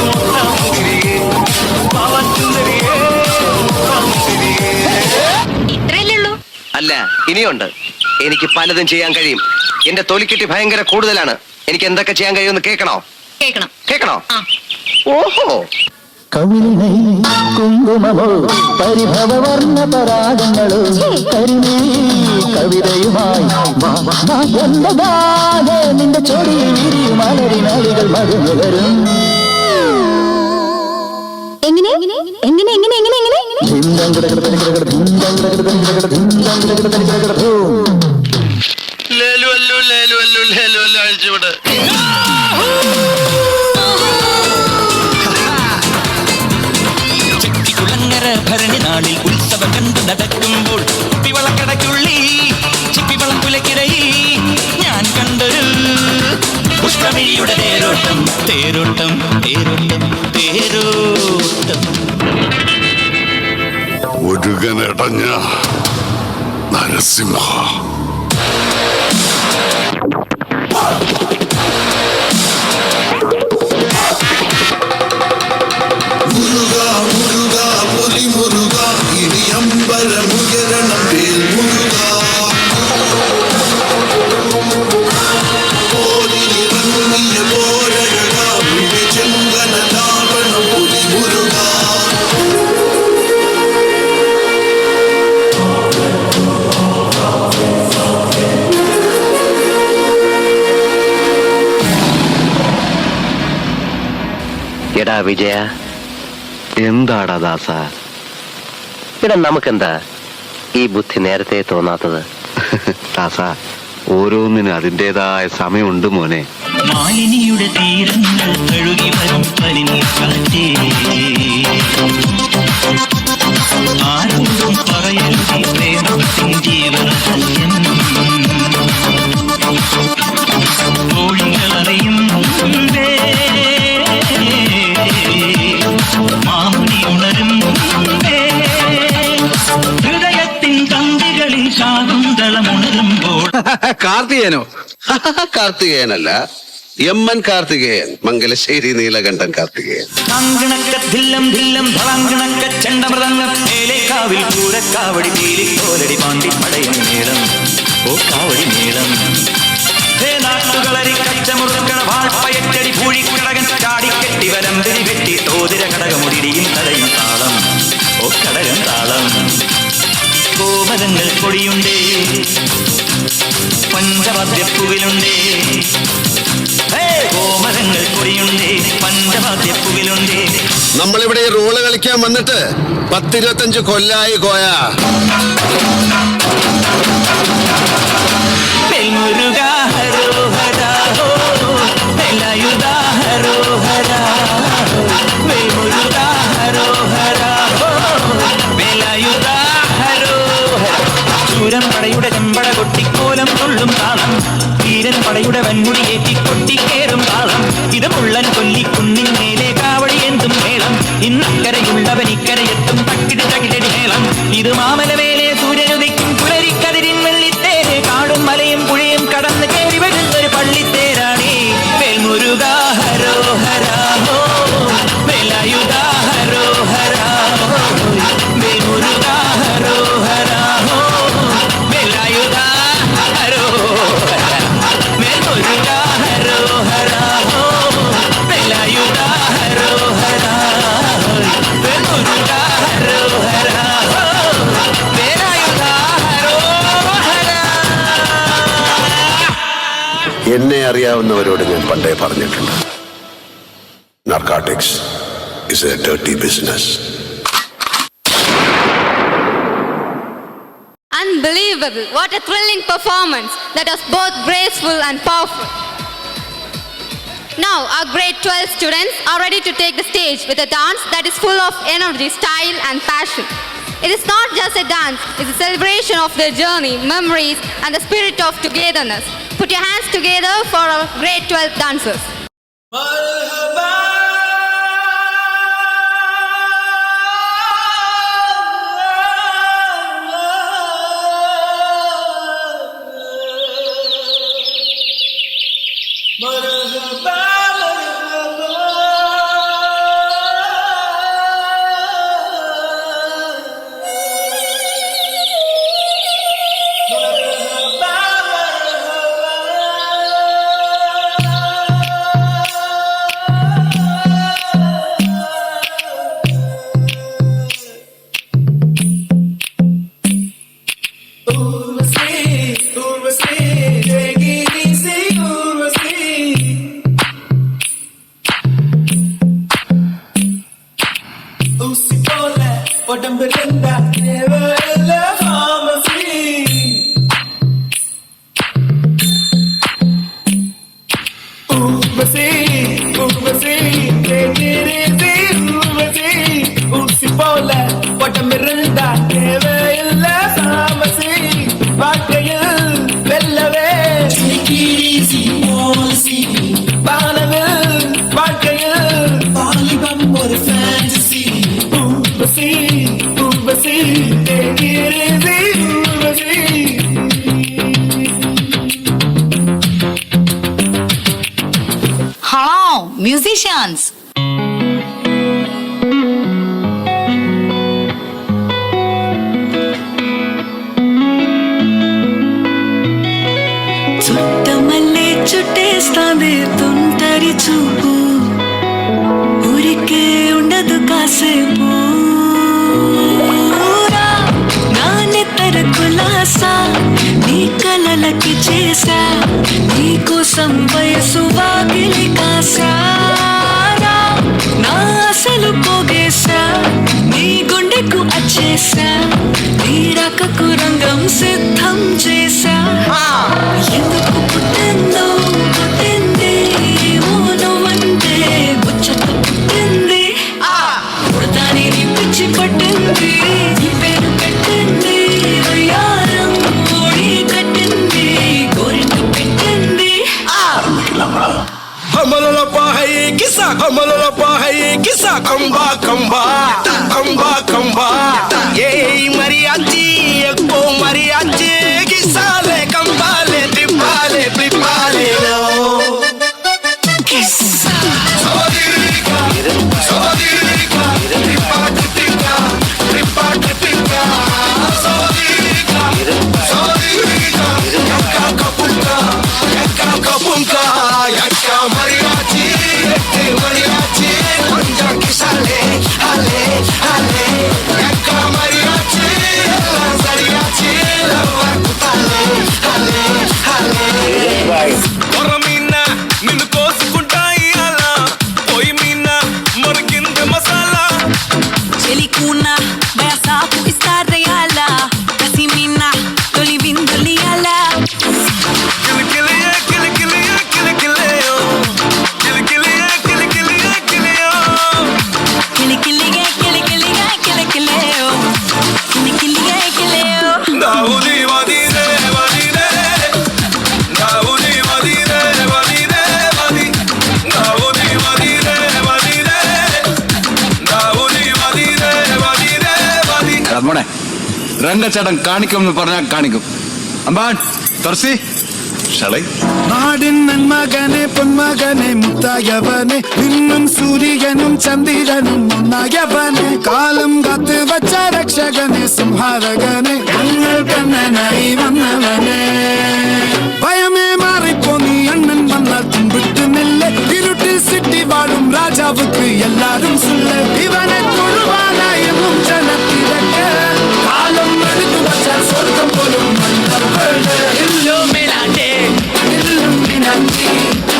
മുത്തമുന്തിരിയേ പാവസുന്ദരിയേ മുത്തമുന്തിരിയേ. ഇത്രയല്ലേ ഉള്ളൂ? അല്ല, ഇനിയുണ്ട്. എനിക്ക് പലതും ചെയ്യാൻ കഴിയും. എന്റെ തൊലിക്കെട്ടി ഭയങ്കര കൂടുതലാണ്. എനിക്ക് എന്തൊക്കെ ചെയ്യാൻ കഴിയുമെന്ന് കേൾക്കണോ? കേൾക്കണോ? ഓഹോ. കവിളിണൈ കുങ്കുമമോ പരിഭവവർണ്ണ പരാഗങ്ങളോ കരിമീ കവിതയുമായി എന്റെ ഗാനെ നിന്റെ ചൊടിയിൽ വിരിയും മലരിനാളികൾ മധുനുകരും. അഴിച്ചുവിട്. ഭരണി നാളിൽ ഉത്സവം കണ്ടു നടക്കുമ്പോൾ കുപ്പിവളക്കടയ്ക്കുള്ളി ചിപ്പിവളം കുലക്കിടയിൽ ഞാൻ കണ്ടൊരു പുഷ്പമിഴിയുടെ തേരോട്ടം തേരോട്ടം തേരോട്ടം തേരോട്ടം. ഒരുകനടഞ്ഞ നരസിംഹ. മുരുക മുരുക പുലി മുരുക ഇനി അമ്പലമുയരണം വേൽ മുരുക. പോലിറങ്ങിയ പോരഴക വിജങ്കന ലാവണം പുലി മുരുക. എടാ വിജയ, എന്താടാ ദാസ, എടാ നമുക്കെന്താ ഈ ബുദ്ധി നേരത്തെ തോന്നാത്തത്? ദാസ, ഓരോന്നിനും അതിൻ്റെതായ സമയമുണ്ട് മോനെ. മാലിനിയുടെ തീരങ്ങൾ കഴുകി വരും പനിനീർക്കാറ്റേ, ആരോടും പറയരുതി പ്രേമത്തിൻ ജീവനസത്യം. കോഴികളറിയും മാമുനി ഉണരും ഹൃദയത്തിൻ തന്തികളിൽ ശാകുന്തളമുണരുമ്പോൾ. കാർത്തികേയനോ? കാർത്തികേയനല്ല, എമ്മൻ കാർത്തികേയൻ, മംഗലശ്ശേരി നീലകണ്ഠൻ കാർത്തികേയൻ. ധില്ലം ധില്ലം ധളാങ്കണക്ക ചെണ്ടമൃതങ്ങ മേലേക്കാവിൽ പൂരക്കാവടി പീലിക്കോലടി പാണ്ടി പടയും മേളം. ഓ കാവടി മേളം. നാട്ടുകളരി കച്ചമുറുക്കണ വാൾപ്പയറ്റടി പൂഴിക്കടകൻ ചാടിക്കെട്ടി വരമ്പരി വെട്ടി തോതിര കടകമുടിയും തടയും താളം. ഓ കടകൻ താളം. കോമരങ്ങൾ കൊടിയുണ്ടേ, പഞ്ചവാദ്യപ്പുവിലുണ്ടേ. കോമരങ്ങൾ കൊടിയുണ്ടേ, പഞ്ചവാദ്യപ്പുവിലുണ്ടേ. നമ്മളിവിടെ ഈ റോള് കളിക്കാൻ വന്നിട്ട് 10-25 കൊല്ലായി കോയ. മുരുകാ ഹരോഹരാ ഹോ, വേലായുധാ ഹരോഹരാ. മുരുകാ ഹരോഹരാ ഹോ, വേലായുധാ ഹരോഹരാ. ചൂരം പടയുടെ ചെമ്പട കൊട്ടിക്കോലം കൊള്ളും താളം, വീരൻ പടയുടെ വൻമുടി ഏറ്റി കൊട്ടിക്കേറും താളം. ഇത് മുള്ളൻ കൊല്ലിക്കുന്നിൻ മേലെ കാവടി എന്തും മേളം. ഇന്നക്കരയുള്ളവൻ ഇക്കരയെത്തും തക്കിടി തകിടടി മേളം. ഇത് മാമലമേലെ സൂര്യനുദിക്കും പുലരിക്കതിരിൻ വെള്ളിത്തേര്. കാടും മലയും പുഴയും കടന്ന് കയറി വരുന്നൊരു പള്ളിത്തേരാണേ. വേൽമുരുകാ ഹരോഹരാ ഹോ, വേലായുധാ ഹരോഹരാ ഹോ. വേൽമുരുകാ ഹരോഹരാ ഹോ, വേലായുധാ ഹരോഹരാ. വേൽമുരുകാ ഹരോഹരാ ഹോ, വേലായുധാ ഹരോഹരാ. വേൽമുരുകാ ഹരോഹരാ ഹോ, വേലായുധാ ഹരോഹരാ. എന്നെ അറിയാവുന്നവരോട് ഞാൻ പണ്ടേ പറഞ്ഞിട്ടുണ്ട്, narcotics is A dirty business. Unbelievable! What a thrilling performance that was both graceful and powerful. Now, our grade 12 students are ready to take the stage with a dance that is full of energy, style, and passion. It is not just a dance, it's a celebration of their journey, memories, and the spirit of togetherness. Put your hands together for our grade 12 dancers. తుంటరి చూపు ఊరికే ఉండదు కాసేపు నాన్నెత్తర కులాసా నీ కలలకి చేసా నీ కోసం వయసు వాకిలి కాసా నా అసలు పోగేసా నీ గుండెకు అచ్చేసా నీ రకకు రంగం సిద్ధం చేసా ఎందుకు పుట్టిందో పుట్టింది నువ్వంటే ముచ్చట పుట్టింది పుడతాని నీ పిచ్చి పట్టింది నీ పేరు పెట్టింది వయ్యారం ఓడి కట్టింది గోరింటు పెట్టింది हमलोला पाहै किसा हमलोला पाहै किसा कंबा कंबा कंबा कंबा ये मरियाची एको मरियाची किसाले कंबाले त्रिपाले त्रिपाले किसा सोदीका सोदीका त्रिपाट Trika त्रिपाट Trika सोदीका सोदीका यक्का कपुंका यक्का mariachi mariachi konja kisale ale ale yakka mariachi mariachi lavakutale ale ale oramina ninnu kosukunta iyala oi meena markinde masala చెలికూనా వయసాకు ఇస్తారయాలా కసి మీనా తొలి విందులియాలా മോനെ രംഗച്ചേട്ടൻ കാണിക്കും എന്ന് പറഞ്ഞാൽ കാണിക്കും അമ്പാൻ തുറസി ഷളൈ നാടിൻ നന്മകനെ പൊന്മകനെ മുത്തായവനെ നിന്നും സൂര്യനും ചന്ദ്രനും ഒന്നായവനെ കാലം കാത്ത് വച്ച രക്ഷകനെ സംഹാരകനെ ഞങ്ങൾ കണ്ണനായി വന്നവനെ ഭയമേ മാറിപ്പോ നീ അണ്ണൻ വന്നാൽ തുമ്പിട്ട് നെല്ല് ഇരുട്ടിൽ സിറ്റി വാഴും രാജാവുക്ക് എല്ലാരും സുല്ല് ഇവനെ തൊഴുവാനായി എന്നും ജനത്തിരക്ക് കാലം എടുത്തു വച്ചാൽ സ്വർഗം പോലും Illuminati Illuminati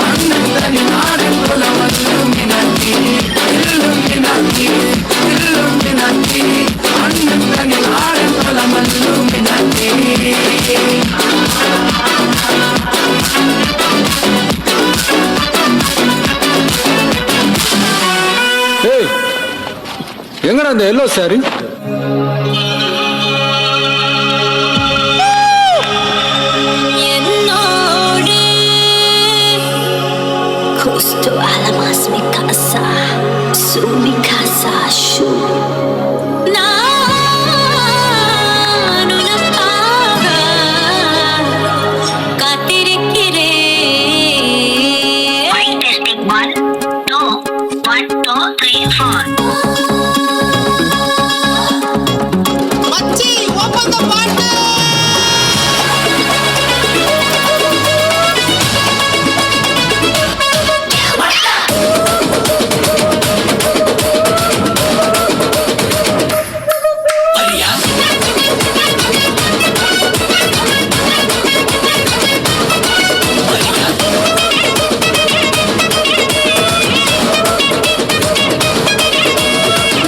അണ്ണൻ നാടൻ Illuminati Illuminati Illuminati അണ്ണൻ നാടൻ Illuminati എങ്ങനാ அந்த yellow sorry Justo a la más mi casa, su mi casa, su. No la paga, katirikire. Testing 1, 2, 1, 2, 3, 4. Machi, open the bottle.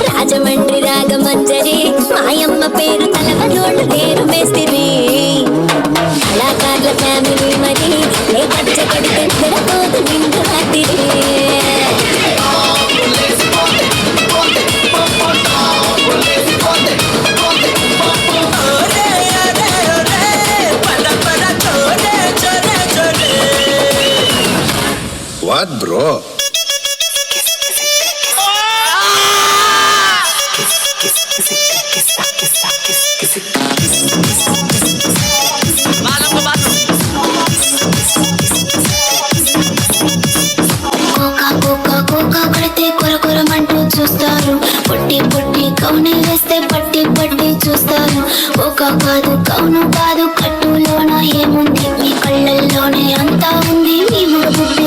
Rajahmundry Ragamanjari మాయమ్మ పేరు తలవనోళ్ళు పేరు మేస్తిరి కళాకారుల ఫ్యామిలీ మరి ఏ కచ్చ కడితే తిరగోదు నిండు రాత్రి What bro? చూస్తారు పొట్టి పొట్టి కౌని వేస్తే పట్టి పట్టి చూస్తారు ఒక కాదు కౌను కాదు కట్టులోన ఏముంది మీ కళ్ళల్లోనే అంతా ఉంది మీ బుద్ధి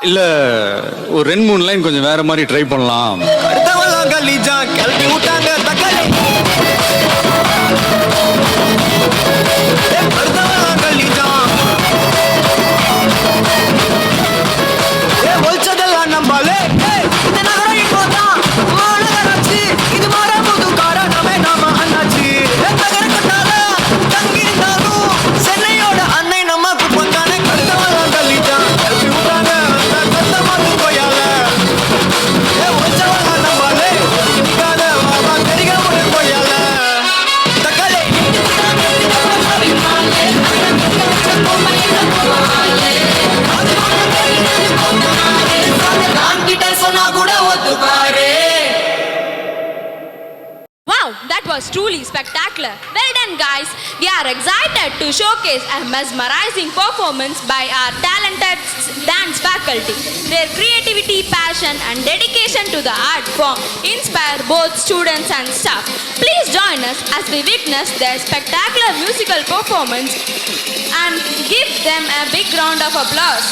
இல்ல ஒரு 2-3 லைன் கொஞ்சம் வேற மாதிரி ட்ரை பண்ணலாம். அடுத்தவெல்லாம் கலீஜா கிளப்பி விட்டாங்க தக்காளி. அடுத்தவெல்லாம் கலீஜா ஒழிச்சதெல்லாம் நம்பாலே. இந்த நகரம் இப்போதான் மாநகராட்சி. இது மாற புது காரணமே நாம அண்ணாச்சி. நகர கட்டால தங்கியிருந்தாலும் சென்னையோட அன்னை நமக்கு பொந்தானே. அடுத்தவெல்லாம் கலீஜா கிளப்பி விட்டாங்க Wow, that was truly spectacular. Well done, guys. We are excited to showcase a mesmerizing performance by our talented dance faculty. Their creativity, passion, and dedication to the art form inspire both students and staff. Please join us as we witness their spectacular musical performance and give them a big round of applause.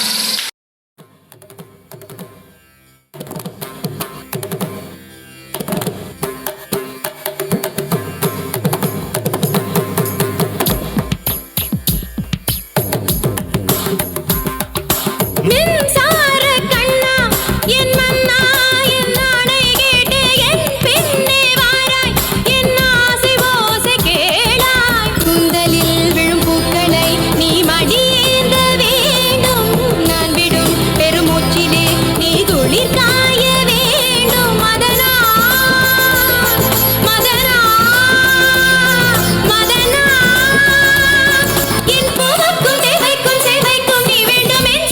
மின்சார கண்ணா என் மன்னா என் நாணை கேட்டு என் பின்னே வாராய் என் ஆசை ஓசை கேளாய் கூந்தலில் விழும் பூக்களை நீ மடியேந்த வேண்டும் நான் விடும் பெருமூச்சிலே நீ துளிர் காய வேண்டும் மதனா மதனா மதனா என் பூவுக்கும் தேவைக்கும் சேவைக்கும் நீ வேண்டும் என்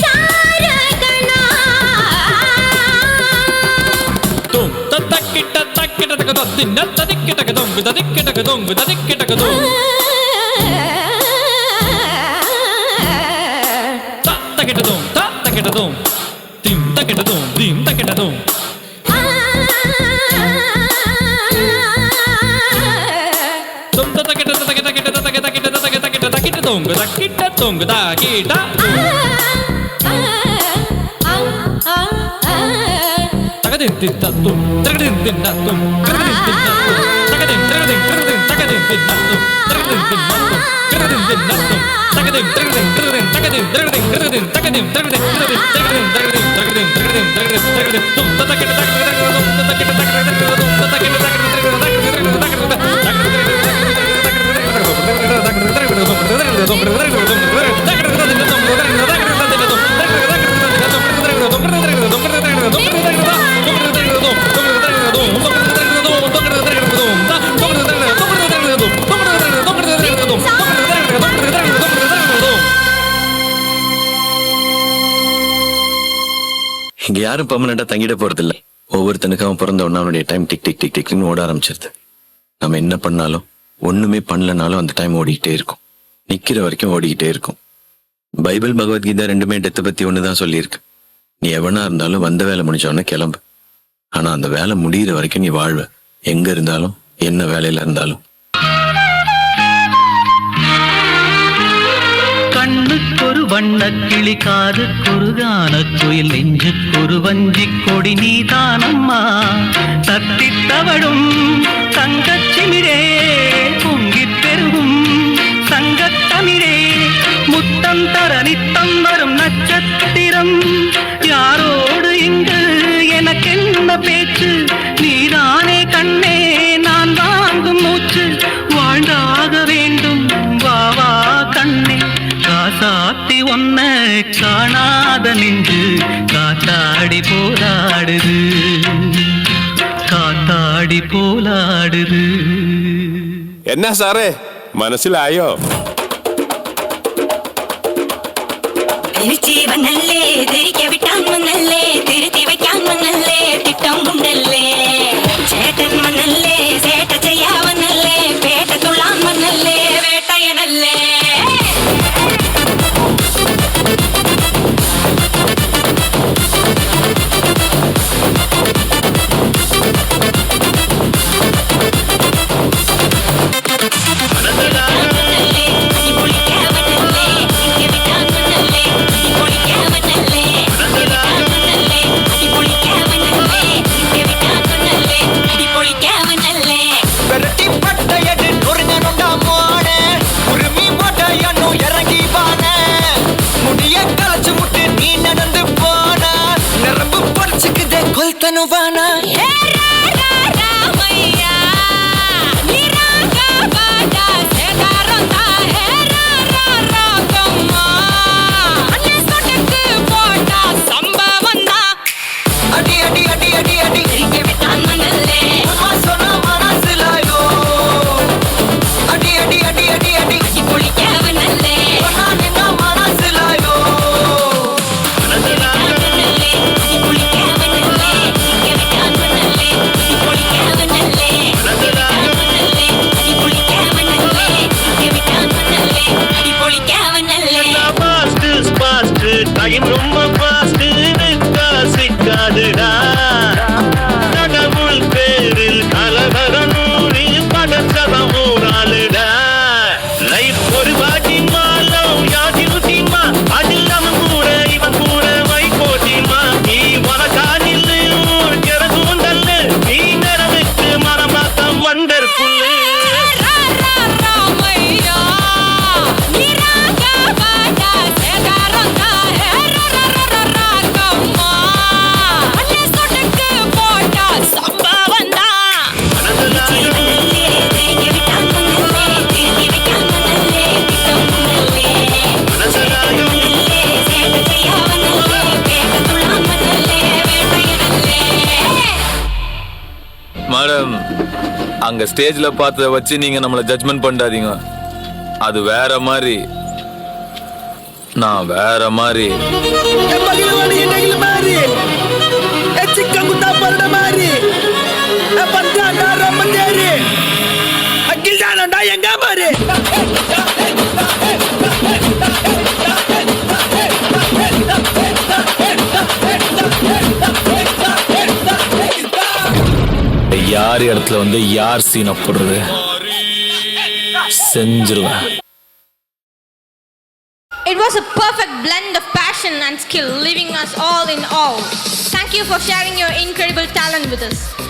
இங்க யாரும் பெர்மனண்டா தங்கிட போறது இல்ல. ஒவ்வொருத்தனுக்கும் அவன் பிறந்த உடனே அவனுடைய டைம் டிக் டிக் டிக் டிக்னு ஓட ஆரம்பிச்சிருது. நம்ம என்ன பண்ணாலும் ஒண்ணுமே பண்ணலனாலும் அந்த டைம் ஓடிக்கிட்டே இருக்கும். நிக்கிற வரைக்கும் ஓடிக்கிட்டே இருக்கும். பைபிள் பகவத்கீதா ரெண்டுமே டெத்தை பத்தி ஒண்ணுதான் சொல்லியிருக்கு. நீ எவனா இருந்தாலும் வந்த வேலை முடிச்சவன கிளம்பு. ஆனா அந்த வேலை முடிகிற வரைக்கும் நீ வாழ்வ. எங்க இருந்தாலும் என்ன வேலையில இருந்தாலும். கண்ணுக்கொரு வண்ணக்கிளி காதுக்கொரு கானக்குயில் நெஞ்சுக்கொரு வஞ்சிக் கொடி நீதானம்மா. தத்தித் தவழும் தங்கச்சிமிரே பொங்கிப் பெருகும் சங்கத்தமிரே முத்தம் தர நித்தம் வரும் நட்சத்திரம். யாரோடு இங்கு எனக்கென்ன பேச்சு நீதானே கண்ணே நான் வாங்கும் மூச்சு. வாழ்ந்தாக வேண்டும் வா வா கண்ணே காசாத்தி ஒன்ன காணாத நின்று காத்தாடி போராடுது காத்தாடி போலாடுது. എന്നാ സാറേ മനസ്സിലായോ? തിരിച്ചീവനല്ലേ തിരികെ വിട്ടാൻ വന്നല്ലേ തിരുത്തി വയ്ക്കാൻ വന്നല്ലേ തിട്ടം കൊണ്ടല്ലേ ചേട്ടൻ വന്നല്ലേ ചേട്ട ചെയ്യാവന്നല്ലേ പേട്ട തുള്ളാൻ വന്നല്ലേ വേട്ടയനല്ലേ. மேடம் அங்க ஸ்டேஜ்ல பார்த்தத வச்சு நீங்க நம்மள ஜட்ஜ்மெண்ட் பண்ணாதீங்க. அது வேற மாதிரி, நான் வேற மாதிரி. எங்க பாரு யார் இடத்துல வந்து யார் சீனை போடுறது செஞ்சிருவேன். It was a perfect blend of passion and skill, leaving us all in awe. Thank you for sharing your incredible talent with us.